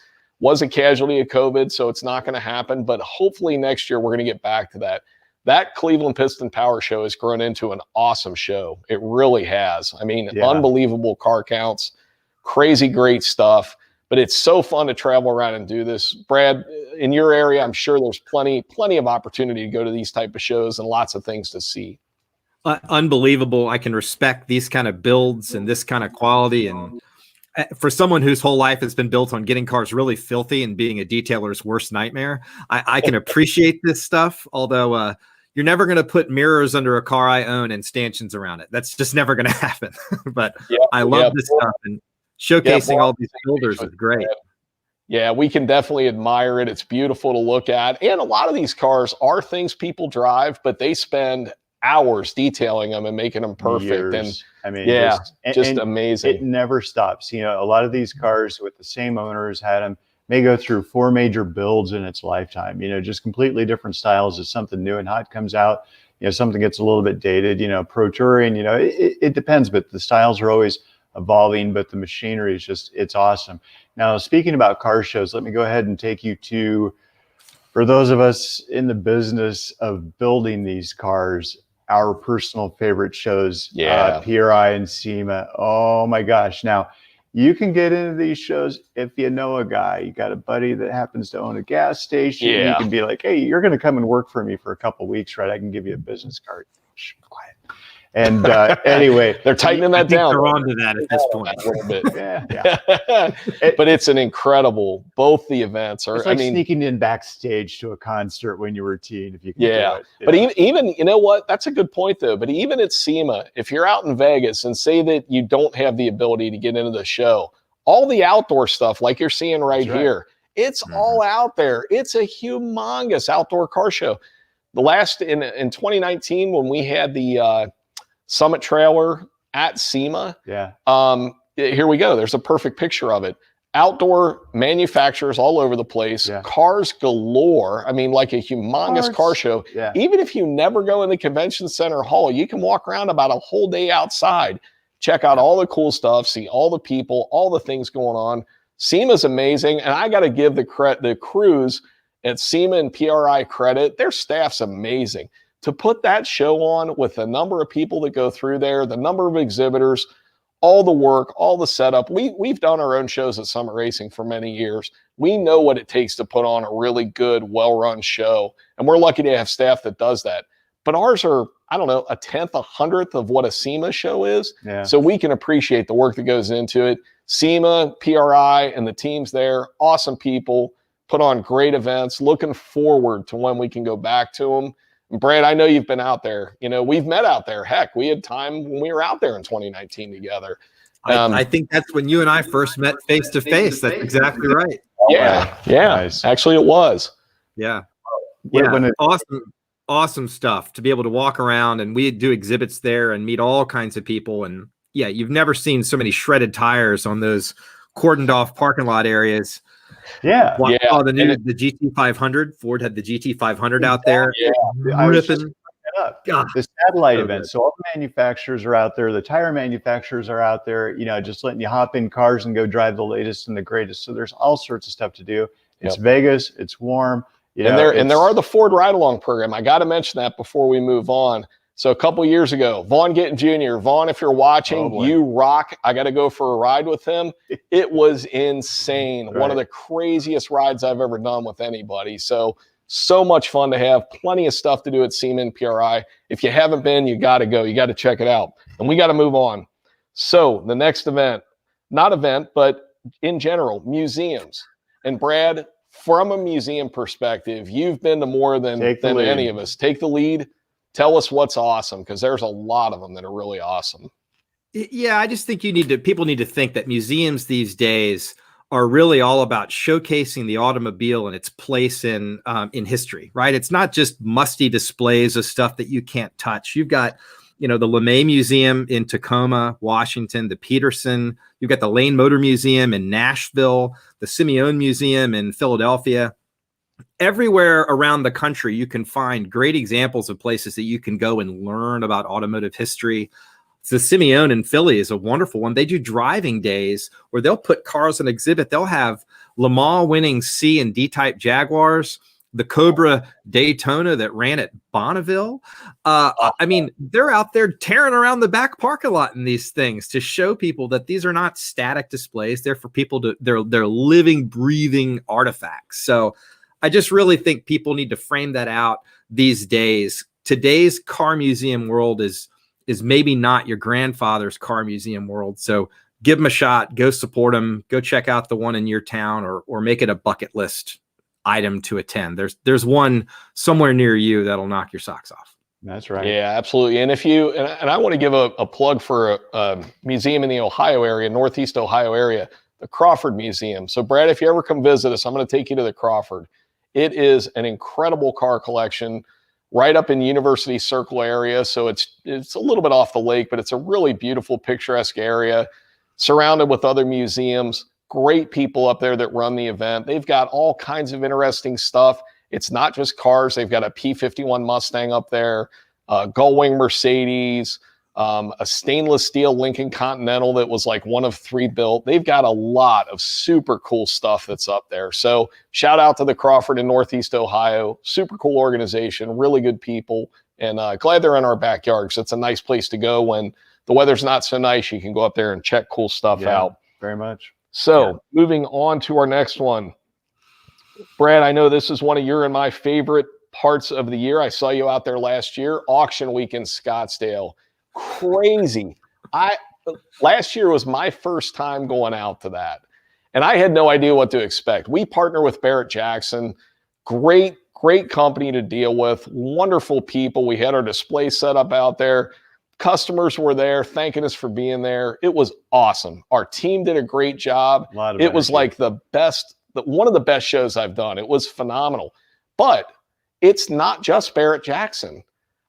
a casualty of COVID, so it's not going to happen. But hopefully next year we're going to get back to that. That Cleveland Piston Power Show has grown into an awesome show. It really has. I mean, unbelievable car counts, crazy great stuff. But it's so fun to travel around and do this. Brad, in your area, I'm sure there's plenty of opportunity to go to these type of shows and lots of things to see. Unbelievable. I can respect these kind of builds and this kind of quality. And for someone whose whole life has been built on getting cars really filthy and being a detailer's worst nightmare, I can appreciate this stuff. Although you're never going to put mirrors under a car I own and stanchions around it. That's just never going to happen. But I love this stuff, and showcasing all these builders is great. Yeah, we can definitely admire it. It's beautiful to look at. And a lot of these cars are things people drive, but they spend hours detailing them and making them perfect. Years. And I mean, just amazing. It never stops. A lot of these cars with the same owners had them, may go through 4 major builds in its lifetime, just completely different styles. As something new and hot comes out, something gets a little bit dated, pro touring, it depends, but the styles are always evolving, but the machinery is it's awesome. Now, speaking about car shows, let me go ahead and take you to, for those of us in the business of building these cars, our personal favorite shows, PRI and SEMA. Oh my gosh. Now, you can get into these shows if you know a guy. You got a buddy that happens to own a gas station. You can be like, hey, you're going to come and work for me for a couple of weeks, right? I can give you a business card. Shh, quiet. And anyway, they're tightening that down. They're on to that at this point. A little bit. But it's an incredible. Both the events are. It's like sneaking in backstage to a concert when you were a teen. If you can do it. But even you know what? That's a good point though. But even at SEMA, if you're out in Vegas and say that you don't have the ability to get into the show, all the outdoor stuff like you're seeing right here, it's all out there. It's a humongous outdoor car show. The last in 2019 when we had the Summit trailer at SEMA. Here we go. There's a perfect picture of it. Outdoor manufacturers all over the place, cars galore. I mean, like a humongous car show. Even if you never go in the convention center hall, you can walk around about a whole day outside, check out all the cool stuff, see all the people, all the things going on. SEMA's amazing. And I got to give the crews at SEMA and PRI credit. Their staff's amazing. To put that show on with the number of people that go through there, the number of exhibitors, all the work, all the setup. We've done our own shows at Summit Racing for many years. We know what it takes to put on a really good, well-run show. And we're lucky to have staff that does that. but ours are, I don't know, a 10th, a 100th of what a SEMA show is. Yeah. So we can appreciate the work that goes into it. SEMA, PRI, and the teams there, awesome people, put on great events. Looking forward to when we can go back to them. And Brad, I know you've been out there. You know, we've met out there. Heck, we had time when we were out there in 2019 together. I think that's when you and I first met face to face. That's exactly right. Yeah, yeah. Nice. Actually, it was. Yeah. Yeah. Awesome stuff to be able to walk around, and we do exhibits there and meet all kinds of people. And yeah, you've never seen so many shredded tires on those cordoned off parking lot areas. Yeah. Oh, the GT500. Ford had the GT500 out there. Yeah. Ripping. The satellite event. So all the manufacturers are out there. The tire manufacturers are out there, you know, just letting you hop in cars and go drive the latest and the greatest. So there's all sorts of stuff to do. It's Vegas. It's warm. You know, and there are the Ford ride-along program. I got to mention that before we move on. So a couple years ago, Vaughn Gittin Jr. Vaughn, if you're watching, you rock. I got to go for a ride with him. It was insane. Right. One of the craziest rides I've ever done with anybody. So much fun to have. Plenty of stuff to do at SEMA and PRI. If you haven't been, you got to go. You got to check it out. And we got to move on. So the next event, but in general, museums. And Brad, from a museum perspective, you've been to more than any of us. Take the lead. Tell us what's awesome, because there's a lot of them that are really awesome. Yeah, I just think people need to think that museums these days are really all about showcasing the automobile and its place in history, right? It's not just musty displays of stuff that you can't touch. You've got, you know, the LeMay Museum in Tacoma, Washington, the Peterson. You've got the Lane Motor Museum in Nashville, the Simeone Museum in Philadelphia. Everywhere around the country, you can find great examples of places that you can go and learn about automotive history. The Simeone in Philly is a wonderful one. They do driving days where they'll put cars on exhibit. They'll have Le Mans winning C and D-type Jaguars, the Cobra Daytona that ran at Bonneville. I mean, they're out there tearing around the back parking lot in these things to show people that these are not static displays. They're for people they're living, breathing artifacts. So I just really think people need to frame that out these days. Today's car museum world is maybe not your grandfather's car museum world. So give them a shot, go support them, go check out the one in your town, or make it a bucket list item to attend. There's one somewhere near you that'll knock your socks off. That's right. Yeah, absolutely. And if you, and I want to give a plug for a museum in the Ohio area, Northeast Ohio area, the Crawford Museum. So Brad, if you ever come visit us, I'm going to take you to the Crawford. It is an incredible car collection right up in University Circle area. So it's a little bit off the lake, but it's a really beautiful, picturesque area surrounded with other museums. Great people up there that run the event. They've got all kinds of interesting stuff. It's not just cars. They've got a P51 Mustang up there, a Gullwing Mercedes, a stainless steel Lincoln Continental that was like one of 3 built. They've got a lot of super cool stuff that's up there. So shout out to the Crawford in Northeast Ohio. Super cool organization, really good people, and glad they're in our backyard, because it's a nice place to go when the weather's not so nice. You can go up there and check cool stuff out. Very much. So moving on to our next one. Brad, I know this is one of your and my favorite parts of the year. I saw you out there last year, auction week in Scottsdale. Crazy. Last year was my first time going out to that, and I had no idea what to expect. We partner with Barrett Jackson. Great company to deal with. Wonderful people. We had our display set up out there. Customers were there thanking us for being there. It was awesome. Our team did a great job. It was like one of the best shows I've done. It was phenomenal. But it's not just Barrett Jackson.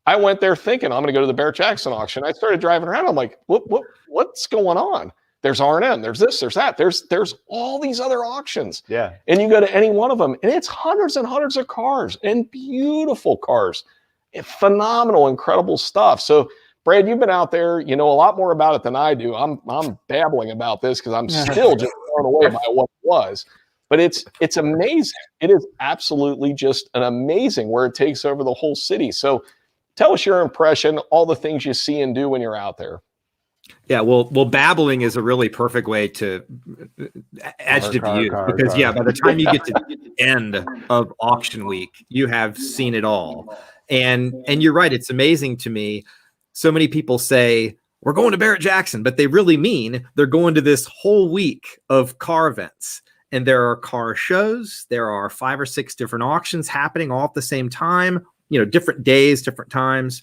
I went there thinking I'm going to go to the Barrett Jackson auction. I started driving around. I'm like, what's going on? There's R&M. There's this. There's that. There's all these other auctions. Yeah. And you go to any one of them, and it's hundreds and hundreds of cars and beautiful cars. Phenomenal, incredible stuff. So, Brad, you've been out there. You know a lot more about it than I do. I'm babbling about this because I'm still just blown away by what it was. But it's amazing. It is absolutely just an amazing where it takes over the whole city. So tell us your impression, all the things you see and do when you're out there. Yeah, well, babbling is a really perfect way to adjective to use, because by the time you get to the end of auction week, you have seen it all. And you're right. It's amazing to me. So many people say, we're going to Barrett Jackson, but they really mean they're going to this whole week of car events. And there are car shows. There are 5 or 6 different auctions happening all at the same time, different days, different times.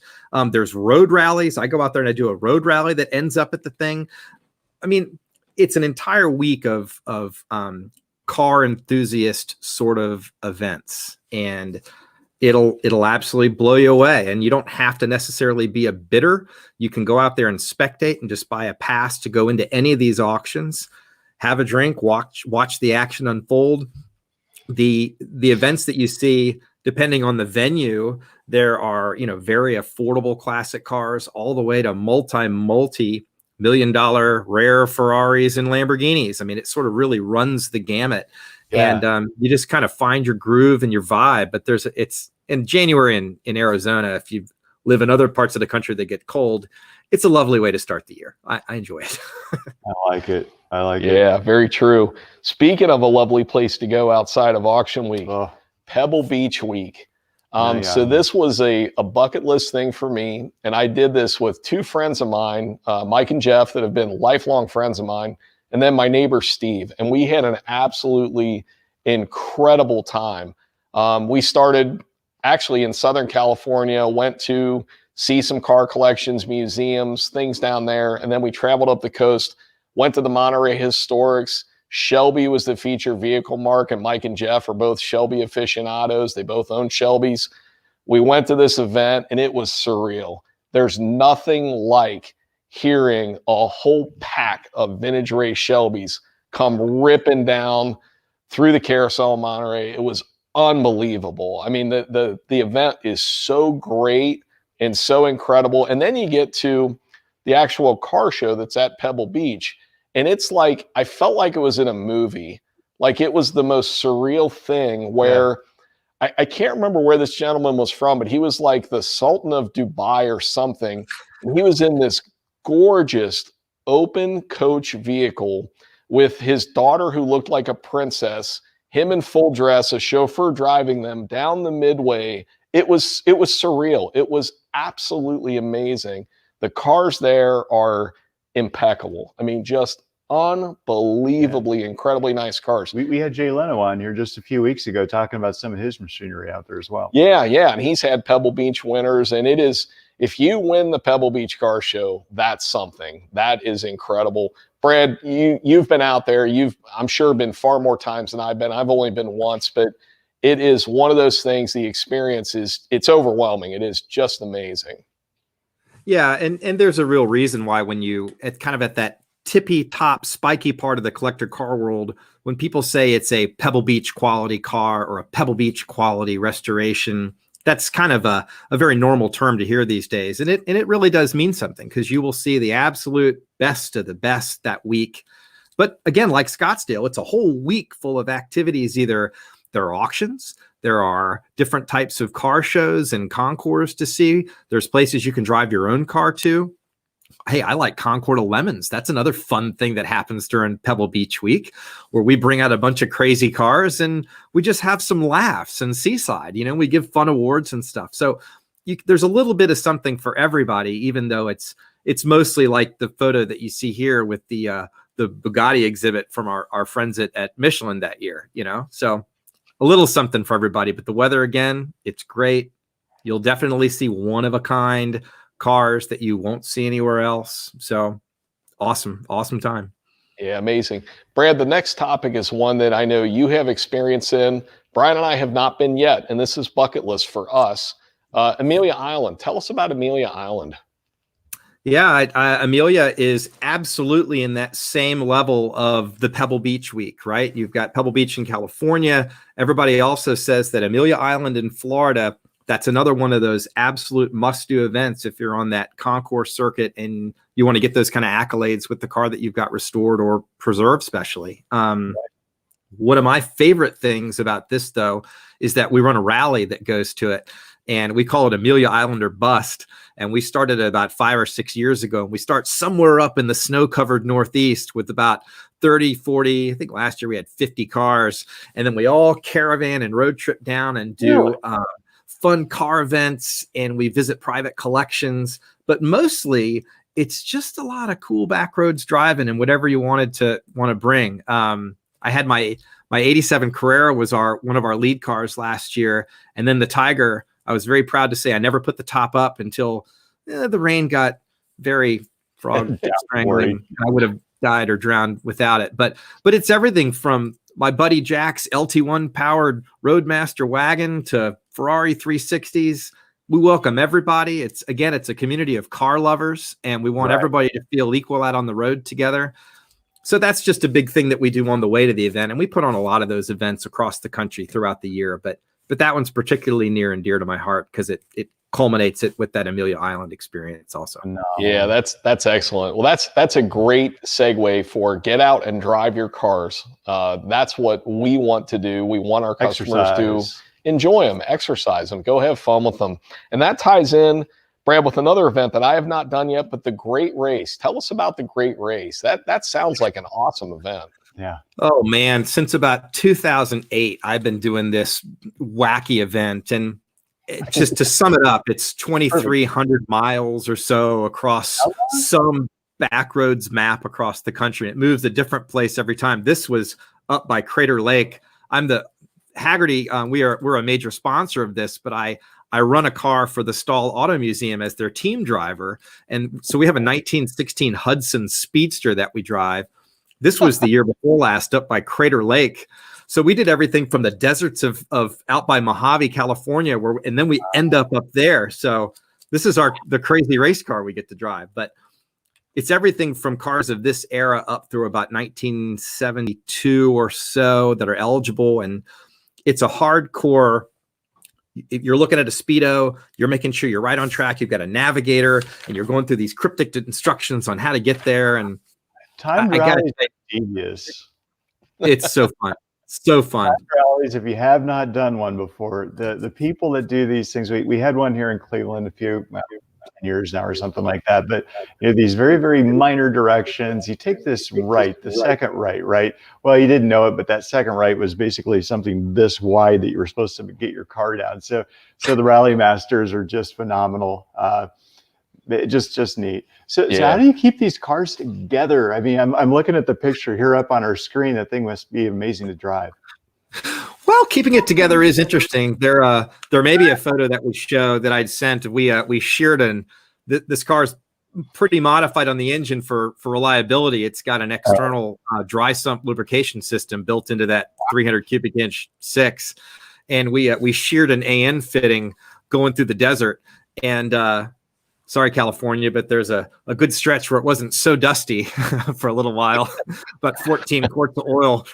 There's road rallies. I go out there and I do a road rally that ends up at the thing. I mean, it's an entire week of car enthusiast sort of events, and it'll absolutely blow you away. And you don't have to necessarily be a bidder. You can go out there and spectate and just buy a pass to go into any of these auctions, have a drink, watch the action unfold. The events that you see, depending on the venue, there are, very affordable classic cars all the way to multi-million-dollar rare Ferraris and Lamborghinis. I mean, it sort of really runs the gamut. Yeah. And you just kind of find your groove and your vibe. But it's in January in Arizona. If you live in other parts of the country that get cold, it's a lovely way to start the year. I enjoy it. I like it. Yeah, very true. Speaking of a lovely place to go outside of auction week, Pebble Beach week. So this was a bucket list thing for me. And I did this with 2 friends of mine, Mike and Jeff, that have been lifelong friends of mine, and then my neighbor, Steve. And we had an absolutely incredible time. We started actually in Southern California, went to see some car collections, museums, things down there. And then we traveled up the coast, went to the Monterey Historics. Shelby was the feature vehicle mark, and Mike and Jeff are both Shelby aficionados. They both own Shelbys. We went to this event, and it was surreal. There's nothing like hearing a whole pack of vintage race Shelbys come ripping down through the carousel in Monterey. It was unbelievable. I mean, the event is so great and so incredible. And then you get to the actual car show that's at Pebble Beach. And it's like, I felt like it was in a movie. Like, it was the most surreal thing where I can't remember where this gentleman was from, but he was like the Sultan of Dubai or something. And he was in this gorgeous open coach vehicle with his daughter who looked like a princess, him in full dress, a chauffeur driving them down the midway. It was surreal. It was absolutely amazing. The cars there are impeccable. I mean, just unbelievably, incredibly nice cars. We had Jay Leno on here just a few weeks ago talking about some of his machinery out there as well. Yeah. And he's had Pebble Beach winners. And it is, if you win the Pebble Beach car show, that's something. That is incredible. Brad, you've been out there. I'm sure, been far more times than I've been. I've only been once, but it is one of those things. The experience it's overwhelming. It is just amazing. Yeah, and there's a real reason why when you at that tippy top spiky part of the collector car world, when people say it's a Pebble Beach quality car or a Pebble Beach quality restoration, that's kind of a very normal term to hear these days. And it really does mean something, because you will see the absolute best of the best that week. But again, like Scottsdale, it's a whole week full of activities. Either there are auctions, there are different types of car shows and concours to see. There's places you can drive your own car to. Hey, I like Concours of Lemons. That's another fun thing that happens during Pebble Beach week, where we bring out a bunch of crazy cars and we just have some laughs and seaside. We give fun awards and stuff. So there's a little bit of something for everybody, even though it's mostly like the photo that you see here with the Bugatti exhibit from our friends at Michelin that year. So a little something for everybody. But the weather, again, it's great. You'll definitely see one of a kind cars that you won't see anywhere else. So awesome time. Yeah, amazing. Brad, the next topic is one that I know you have experience in. Brian and I have not been yet, and this is bucket list for us. Amelia Island. Tell us about Amelia Island. Yeah, Amelia is absolutely in that same level of the Pebble Beach week, right? You've got Pebble Beach in California. Everybody also says that Amelia Island in Florida, that's another one of those absolute must-do events if you're on that concours circuit and you want to get those kind of accolades with the car that you've got restored or preserved specially. One of my favorite things about this, though, is that we run a rally that goes to it, and we call it Amelia Island or Bust. And we started about 5 or 6 years ago. And we start somewhere up in the snow-covered Northeast with about 30, 40, I think last year we had 50 cars. And then we all caravan and road trip down and do fun car events and we visit private collections, but mostly it's just a lot of cool backroads driving and whatever you want to bring. I had my 87 Carrera was one of our lead cars last year. And then the Tiger, I was very proud to say I never put the top up until the rain got very frog strangling. I would have died or drowned without it. But it's everything from my buddy Jack's LT1 powered Roadmaster wagon to Ferrari 360s. We welcome everybody. It's a community of car lovers, and we want everybody to feel equal out on the road together. So that's just a big thing that we do on the way to the event. And we put on a lot of those events across the country throughout the year. But that one's particularly near and dear to my heart because it culminates it with that Amelia Island experience also. Yeah, that's excellent. Well, that's a great segue for get out and drive your cars. That's what we want to do. We want our customers to enjoy them, exercise them, go have fun with them. And that ties in, Brad, with another event that I have not done yet, but the Great Race. Tell us about the Great Race. That sounds like an awesome event. Yeah. Oh man, since about 2008, I've been doing this wacky event, and just to sum it up, it's 2,300 miles or so across some backroads map across the country. It moves a different place every time. This was up by Crater Lake. I'm the Hagerty. We're a major sponsor of this, but I run a car for the Stahl Auto Museum as their team driver. And so we have a 1916 Hudson Speedster that we drive. This was the year before last up by Crater Lake. So we did everything from the deserts of out by Mojave, California, and then we end up there. So this is the crazy race car we get to drive. But it's everything from cars of this era up through about 1972 or so that are eligible. And it's a hardcore. You're looking at a Speedo, you're making sure you're right on track. You've got a navigator and you're going through these cryptic instructions on how to get there. And time rallies are devious. It's so fun. So fun. Time rallies, if you have not done one before, the people that do these things, we had one here in Cleveland a few years now or something like that. But these very, very minor directions. You take this right, the second right. Well, you didn't know it, but that second right was basically something this wide that you were supposed to get your car down. So the rally masters are just phenomenal. Just neat. So how do you keep these cars together? I mean, I'm looking at the picture here up on our screen. That thing must be amazing to drive. Well, keeping it together is interesting. There may be a photo that we show that I'd sent. We sheared this car's pretty modified on the engine for reliability. It's got an external dry sump lubrication system built into that 300 cubic inch 6, and we sheared an AN fitting going through the desert. And sorry, California, but there's a good stretch where it wasn't so dusty for a little while. But 14 quarts of oil,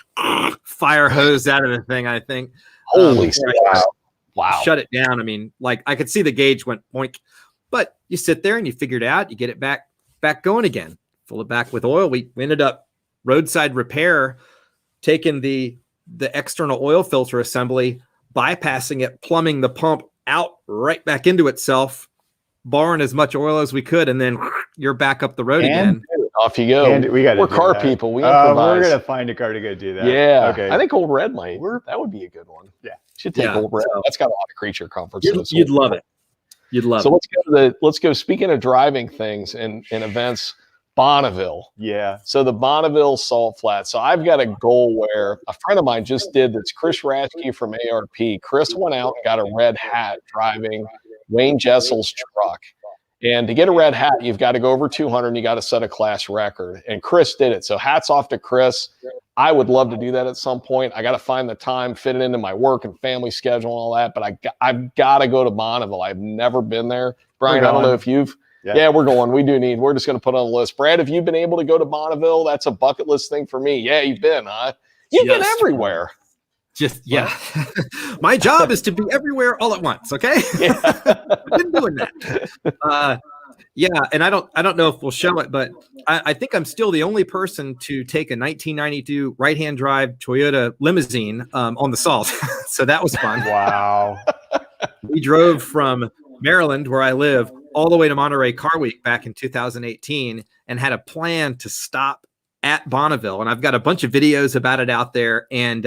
fire hose out of the thing, I think. Holy wow. Shut it down. I mean, like I could see the gauge went boink. But you sit there and you figure it out. You get it back going again. Fill it back with oil. We ended up roadside repair, taking the external oil filter assembly, bypassing it, plumbing the pump out right back into itself, borrowing as much oil as we could, and then you're back up the road again. Off you go. And we're car people. We improvise. We're gonna find a car to go do that. Yeah. Okay. I think Old Red might. That would be a good one. Yeah. Should take Old Red. That's got a lot of creature comforts. You'd love it. You'd love it. So let's go. Speaking of driving things and events, Bonneville. Yeah. So the Bonneville Salt Flats. So I've got a goal where a friend of mine just did this. Chris Ratke from ARP. Chris went out and got a red hat driving Wayne Jessel's truck. And to get a red hat, you've got to go over 200 and you got to set a class record. And Chris did it. So hats off to Chris. I would love to do that at some point. I got to find the time, fit it into my work and family schedule and all that. But I've got to go to Bonneville. I've never been there. Brian, I don't know if you've. Yeah, we're going. We're just going to put on the list. Brad, have you been able to go to Bonneville? That's a bucket list thing for me. Yeah, you've been, huh? You've been everywhere. My job is to be everywhere all at once. Okay. Yeah. I've been doing that. And I don't know if we'll show it, but I think I'm still the only person to take a 1992 right-hand drive Toyota limousine on the Salt. So that was fun. Wow. We drove from Maryland, where I live, all the way to Monterey Car Week back in 2018, and had a plan to stop at Bonneville. And I've got a bunch of videos about it out there. And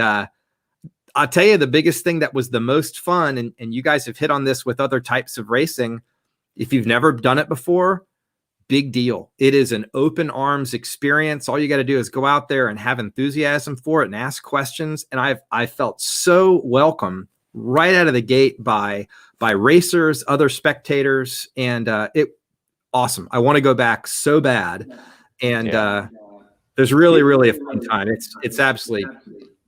I'll tell you the biggest thing that was the most fun, and you guys have hit on this with other types of racing. If you've never done it before, big deal. It is an open arms experience. All you got to do is go out there and have enthusiasm for it and ask questions. And I felt so welcome right out of the gate by racers, other spectators, and it awesome. I want to go back so bad. And there's really a fun time. It's absolutely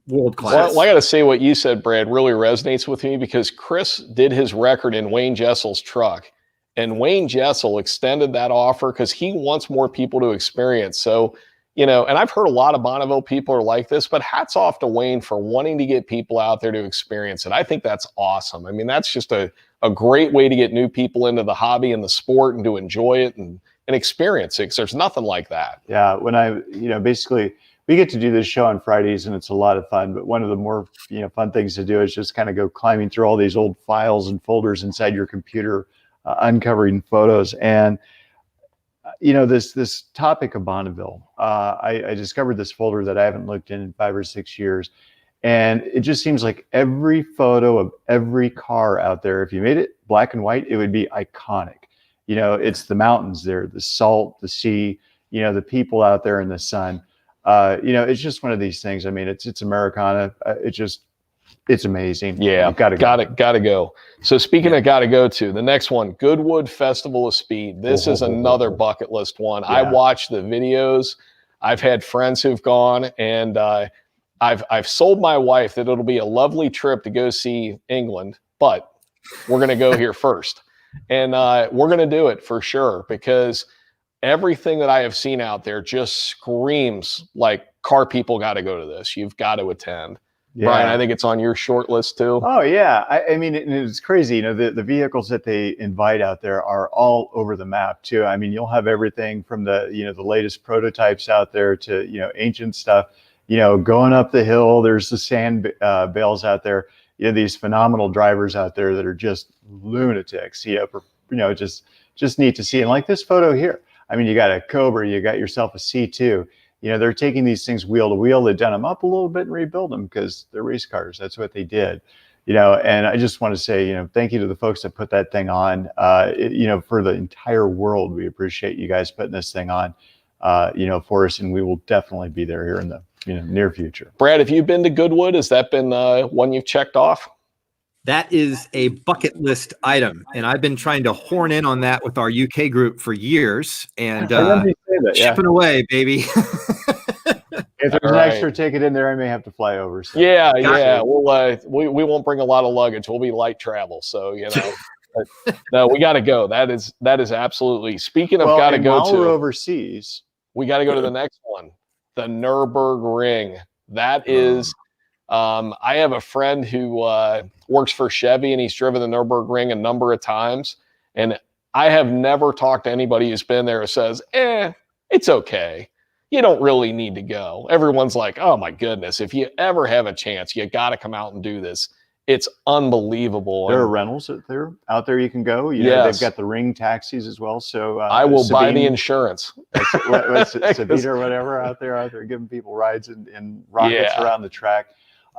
world class. Well, I got to say what you said, Brad, really resonates with me because Chris did his record in Wayne Jessel's truck. And Wayne Jessel extended that offer because he wants more people to experience. So, and I've heard a lot of Bonneville people are like this, but hats off to Wayne for wanting to get people out there to experience it. I think that's awesome. I mean, that's just a great way to get new people into the hobby and the sport and to enjoy it and experience it, because there's nothing like that. Yeah, when basically we get to do this show on Fridays and it's a lot of fun, but one of the more, fun things to do is just kind of go climbing through all these old files and folders inside your computer, uncovering photos. And, this topic of Bonneville, I discovered this folder that I haven't looked in 5 or 6 years. And it just seems like every photo of every car out there, if you made it black and white, it would be iconic. It's the mountains there, the salt, the sea, the people out there in the sun. It's just one of these things. I mean, it's Americana. It's amazing. Yeah, got to go. So speaking of got to go to, the next one, Goodwood Festival of Speed. This is another bucket list one. Yeah. I watched the videos. I've had friends who've gone, and I've sold my wife that it'll be a lovely trip to go see England, but we're going to go here first. And we're going to do it for sure, because everything that I have seen out there just screams like car people got to go to this. You've got to attend. Yeah. Brian, I think it's on your short list too. Oh yeah. I mean, it's crazy. The vehicles that they invite out there are all over the map too. I mean, you'll have everything from the latest prototypes out there to, ancient stuff, going up the hill. There's the sand bales out there. These phenomenal drivers out there that are just lunatics, just neat to see. And like this photo here, I mean, you got a Cobra, you got yourself a C2. They're taking these things wheel to wheel. They've done them up a little bit and rebuild them because they're race cars. That's what they did, and I just want to say, thank you to the folks that put that thing on, for the entire world. We appreciate you guys putting this thing on, for us, and we will definitely be there here in the near future. Brad, have you been to Goodwood? Has that been one you've checked off? That is a bucket list item, and I've been trying to horn in on that with our UK group for years, and chipping away, baby. If there's an extra ticket in there, I may have to fly over. So. Yeah. We won't bring a lot of luggage. We'll be light travel, so no, we got to go. That is absolutely. Speaking of got to go while to we're overseas, we got to go to the next one, the Nürburgring. That is. I have a friend who works for Chevy, and he's driven the Nürburgring a number of times. And I have never talked to anybody who's been there who says, it's okay. You don't really need to go. Everyone's like, oh my goodness, if you ever have a chance, you got to come out and do this. It's unbelievable. There are rentals out there you can go. They've got the ring taxis as well. So I will buy the insurance. What's it, Sabine or whatever out there giving people rides in rockets around the track.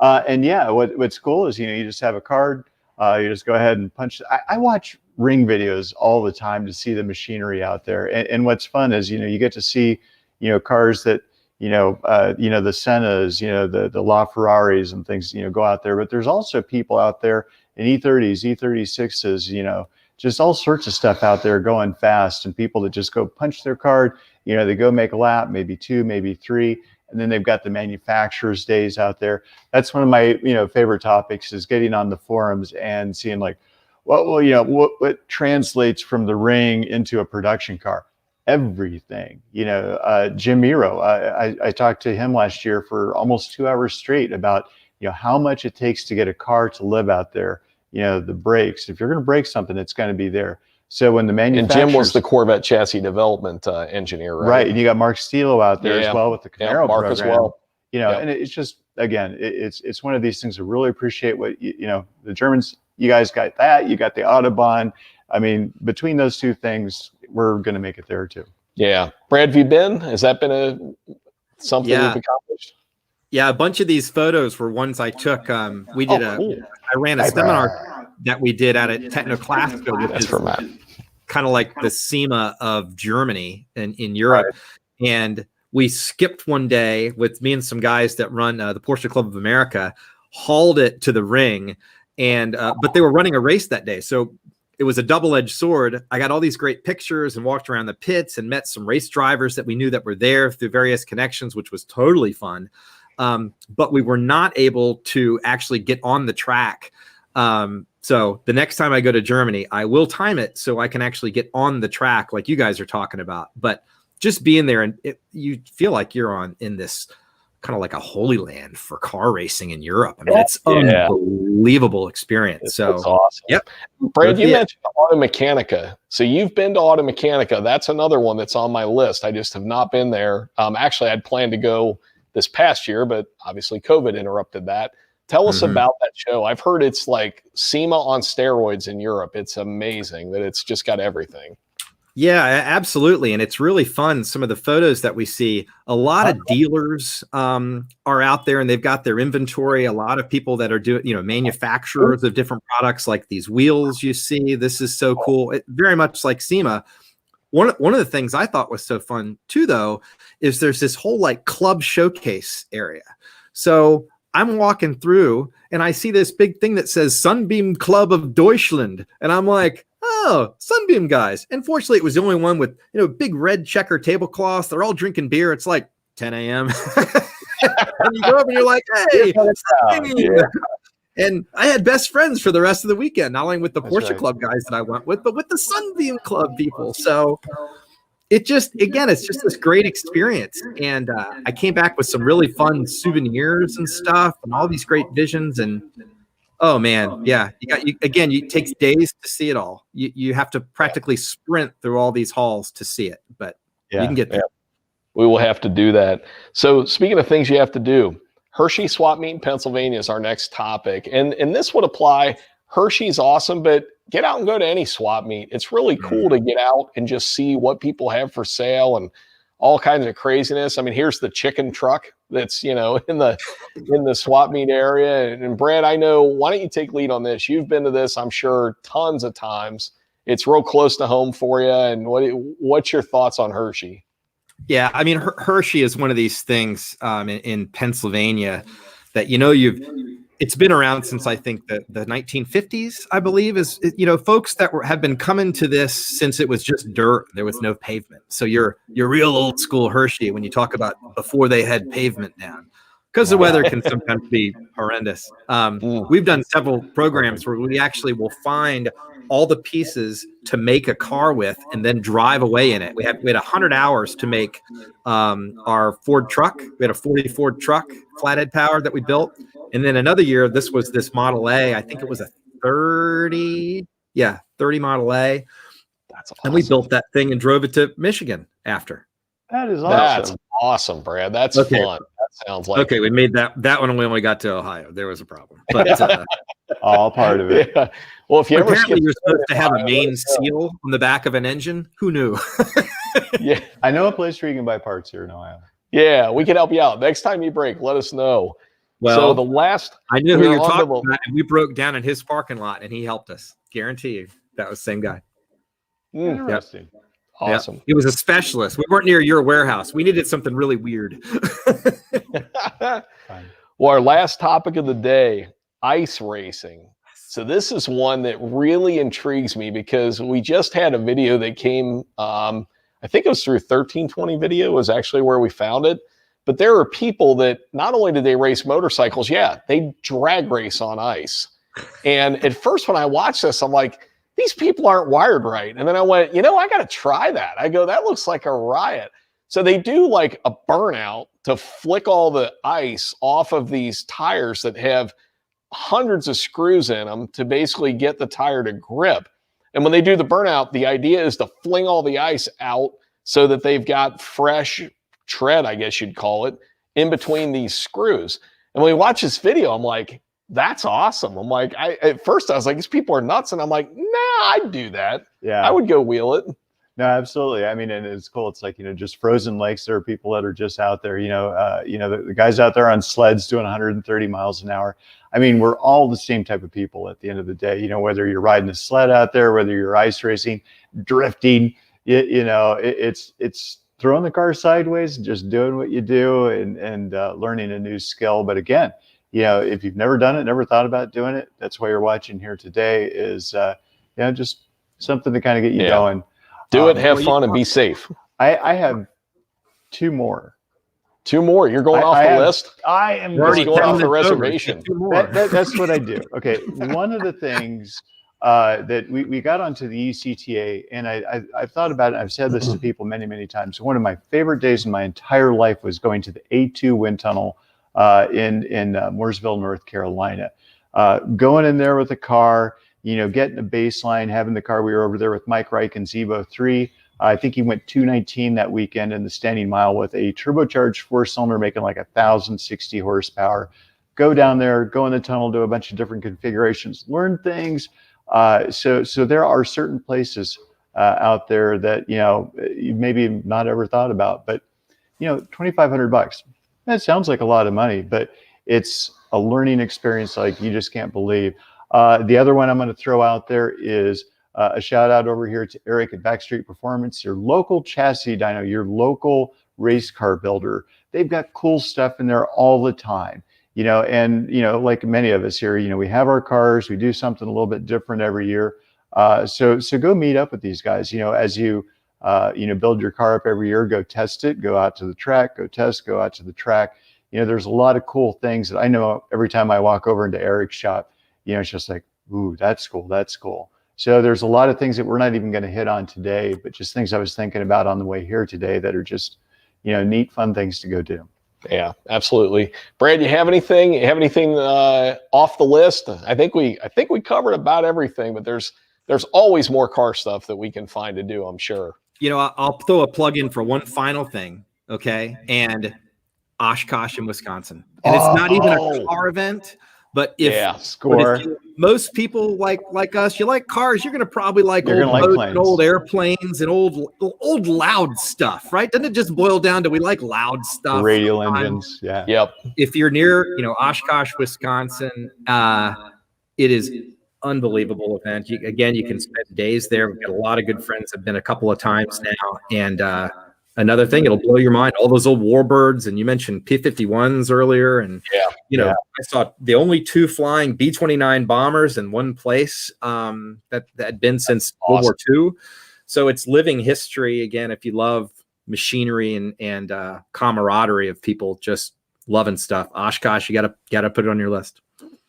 What's cool is, you just have a card. You just go ahead and punch. I watch ring videos all the time to see the machinery out there. And what's fun is, you get to see, cars that, the Sennas, the LaFerraris and things, go out there. But there's also people out there in E30s, E36s, just all sorts of stuff out there going fast, and people that just go punch their card. They go make a lap, maybe 2, maybe 3. And then they've got the manufacturers' days out there. That's one of my, favorite topics, is getting on the forums and seeing what translates from the ring into a production car. Everything, Jim Miro. I talked to him last year for almost 2 hours straight about, how much it takes to get a car to live out there. The brakes. If you're going to break something, it's going to be there. So when the manufacturers, and Jim was the Corvette chassis development engineer, right? Right, and you got Mark Stilo out there as well with the Camaro Mark program. As well. And it's just, again, it's one of these things. I really appreciate what the Germans. You guys got that. You got the Autobahn. I mean, between those two things, we're going to make it there too. Yeah, Brad, have you been? Has that been something you've accomplished? Yeah, a bunch of these photos were ones I took. We did cool. I ran a seminar that we did out at Technoclassico, which is kind of like the SEMA of Germany in Europe. Right. And we skipped one day with me and some guys that run the Porsche Club of America, hauled it to the ring, and but they were running a race that day. So it was a double-edged sword. I got all these great pictures and walked around the pits and met some race drivers that we knew that were there through various connections, which was totally fun. But we were not able to actually get on the track. So the next time I go to Germany, I will time it so I can actually get on the track like you guys are talking about. But just being there, and you feel like you're in this kind of like a holy land for car racing in Europe. I mean, it's unbelievable experience. It's awesome. Yep. Brad, you mentioned Automechanica. So you've been to Automechanica. That's another one that's on my list. I just have not been there. Actually, I'd planned to go this past year, but obviously COVID interrupted that. Tell us about that show. I've heard it's like SEMA on steroids in Europe. It's amazing that it's just got everything. Yeah, absolutely. And it's really fun. Some of the photos that we see, a lot of dealers are out there and they've got their inventory. A lot of people that are doing, manufacturers of different products like these wheels you see. This is so cool. It, very much like SEMA. One of the things I thought was so fun too, though, is there's this whole like club showcase area. So I'm walking through and I see this big thing that says Sunbeam Club of Deutschland. And I'm like, oh, Sunbeam guys. And fortunately, it was the only one with, big red checker tablecloths. They're all drinking beer. It's like 10 a.m. And you go up and you're like, hey, Sunbeam. And I had best friends for the rest of the weekend, not only with the Porsche Club guys that I went with, but with the Sunbeam Club people. So it's just this great experience. And I came back with some really fun souvenirs and stuff and all these great visions. And oh man, yeah, it takes days to see it all. You have to practically sprint through all these halls to see it, but you can get there. We will have to do that. So speaking of things you have to do, Hershey Swap Meet in Pennsylvania is our next topic. And this would apply. Hershey's awesome, but get out and go to any swap meet. It's really cool to get out and just see what people have for sale and all kinds of craziness. I mean, here's the chicken truck that's, in the swap meet area. And Brad, I know, why don't you take lead on this? You've been to this, I'm sure, tons of times. It's real close to home for you. And what's your thoughts on Hershey? Yeah, I mean, Hershey is one of these things in Pennsylvania that, it's been around since I think the 1950s, I believe, is, folks that have been coming to this since it was just dirt. There was no pavement. So you're real old school Hershey when you talk about before they had pavement down, because the weather can sometimes be horrendous. We've done several programs where we actually will find all the pieces to make a car with and then drive away in it. We had 100 hours to make our Ford truck. We had a 40 Ford truck, flathead powered, that we built. And then another year, this was this Model A. I think it was a 30 Model A. That's awesome. And we built that thing and drove it to Michigan after. That is awesome. That's awesome, Brad. That's fun. That sounds like okay. We made that one, and we only got to Ohio. There was a problem, but all part of it. Yeah. Well, if you apparently you're supposed to have a main seal on the back of an engine. Who knew? Yeah, I know a place where you can buy parts here in Ohio. Yeah, we can help you out. Next time you break, let us know. Well, so I knew who you're talking about, and we broke down in his parking lot, and he helped us. Guarantee you, that was the same guy. Interesting. Yep. Awesome. Yep. He was a specialist. We weren't near your warehouse. We needed something really weird. Well, our last topic of the day, ice racing. So this is one that really intrigues me because we just had a video that came, I think it was through 1320 Video was actually where we found it. But there are people that not only did they race motorcycles, they drag race on ice. And at first when I watched this, I'm like, these people aren't wired right. And then I went, I got to try that. I go, that looks like a riot. So they do like a burnout to flick all the ice off of these tires that have hundreds of screws in them to basically get the tire to grip. And when they do the burnout, the idea is to fling all the ice out so that they've got fresh tread, I guess you'd call it, in between these screws. And when we watch this video, I'm like, that's awesome. I'm like, at first I was like, these people are nuts. And I'm like, nah, I'd do that. Yeah. I would go wheel it. No, absolutely. I mean, and it's cool. It's like, just frozen lakes. There are people that are just out there, the guys out there on sleds doing 130 miles an hour. I mean, we're all the same type of people at the end of the day, whether you're riding a sled out there, whether you're ice racing, drifting, it's throwing the car sideways, just doing what you do and learning a new skill. But again, if you've never done it, never thought about doing it, that's why you're watching here today is, just something to kind of get you going. Do it, have fun, and be safe. I have two more. Two more. You're going off the list? I am already going off the reservation. That's what I do. Okay. One of the things that we got onto the ECTA, and I've thought about it. I've said this to people many, many times. One of my favorite days in my entire life was going to the A2 wind tunnel in Mooresville, North Carolina. Going in there with a car, getting a baseline, having the car. We were over there with Mike Reichen's Evo 3. I think he went 219 that weekend in the standing mile with a turbocharged 4-cylinder making like 1,060 horsepower. Go down there, go in the tunnel, do a bunch of different configurations, learn things. So there are certain places out there that, you maybe not ever thought about, but, $2,500, that sounds like a lot of money, but it's a learning experience like you just can't believe. The other one I'm going to throw out there is a shout out over here to Eric at Backstreet Performance, your local chassis dyno, your local race car builder. They've got cool stuff in there all the time, and, like many of us here, we have our cars, we do something a little bit different every year. So go meet up with these guys, as you, build your car up every year, go test it, go out to the track, go test, go out to the track. There's a lot of cool things that I know every time I walk over into Eric's shop, it's just like, ooh, that's cool. That's cool. So there's a lot of things that we're not even going to hit on today, but just things I was thinking about on the way here today that are just, neat, fun things to go do. Yeah, absolutely. Brad, you have anything? Off the list? I think we covered about everything, but there's always more car stuff that we can find to do, I'm sure. I'll throw a plug in for one final thing, okay? And Oshkosh in Wisconsin. And it's not even a car event. But if most people like us, you like cars, you're going to probably like old airplanes and old loud stuff, right? Doesn't it just boil down to we like loud stuff? Radial engines, yeah. Yep. If you're near, Oshkosh, Wisconsin, it is unbelievable event. You can spend days there. We've got a lot of good friends. I've been a couple of times now, and another thing, it'll blow your mind. All those old Warbirds, and you mentioned P-51s earlier, and I saw the only 2 flying B-29 bombers in one place that had been since World War II. So it's living history again. If you love machinery and camaraderie of people just loving stuff, Oshkosh, you gotta put it on your list.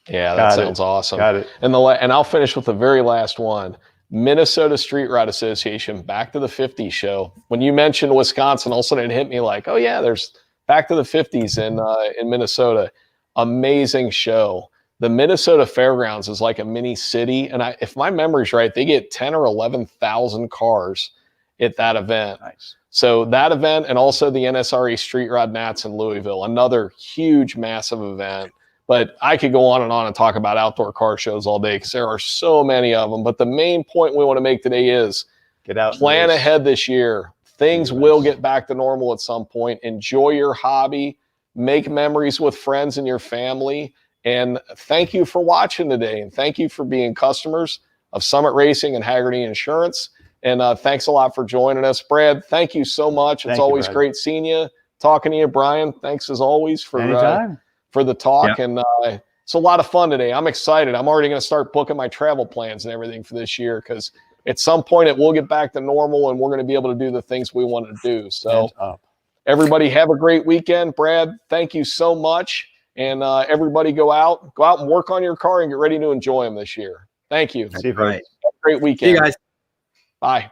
Yeah, that sounds awesome. Got it. And I'll finish with the very last one. Minnesota Street Rod Association, Back to the 50s show. When you mentioned Wisconsin, all of a sudden it hit me like, oh yeah, there's Back to the 50s in Minnesota. Amazing show. The Minnesota Fairgrounds is like a mini city, and if my memory's right, they get 10 or 11,000 cars at that event. Nice. So that event, and also the NSRE Street Rod Nats in Louisville, another huge, massive event. But I could go on and talk about outdoor car shows all day because there are so many of them. But the main point we want to make today is get out, plan ahead this year. Things will get back to normal at some point. Enjoy your hobby. Make memories with friends and your family. And thank you for watching today. And thank you for being customers of Summit Racing and Hagerty Insurance. And thanks a lot for joining us. Brad, thank you so much. It's always great seeing you, talking to you. Brian, thanks as always for the talk. Yeah. And it's a lot of fun today. I'm excited. I'm already going to start booking my travel plans and everything for this year because at some point it will get back to normal and we're going to be able to do the things we want to do. So everybody have a great weekend. Brad, thank you so much. And everybody go out and work on your car and get ready to enjoy them this year. Thank you. See you, right. Have a great weekend. See you guys. Bye.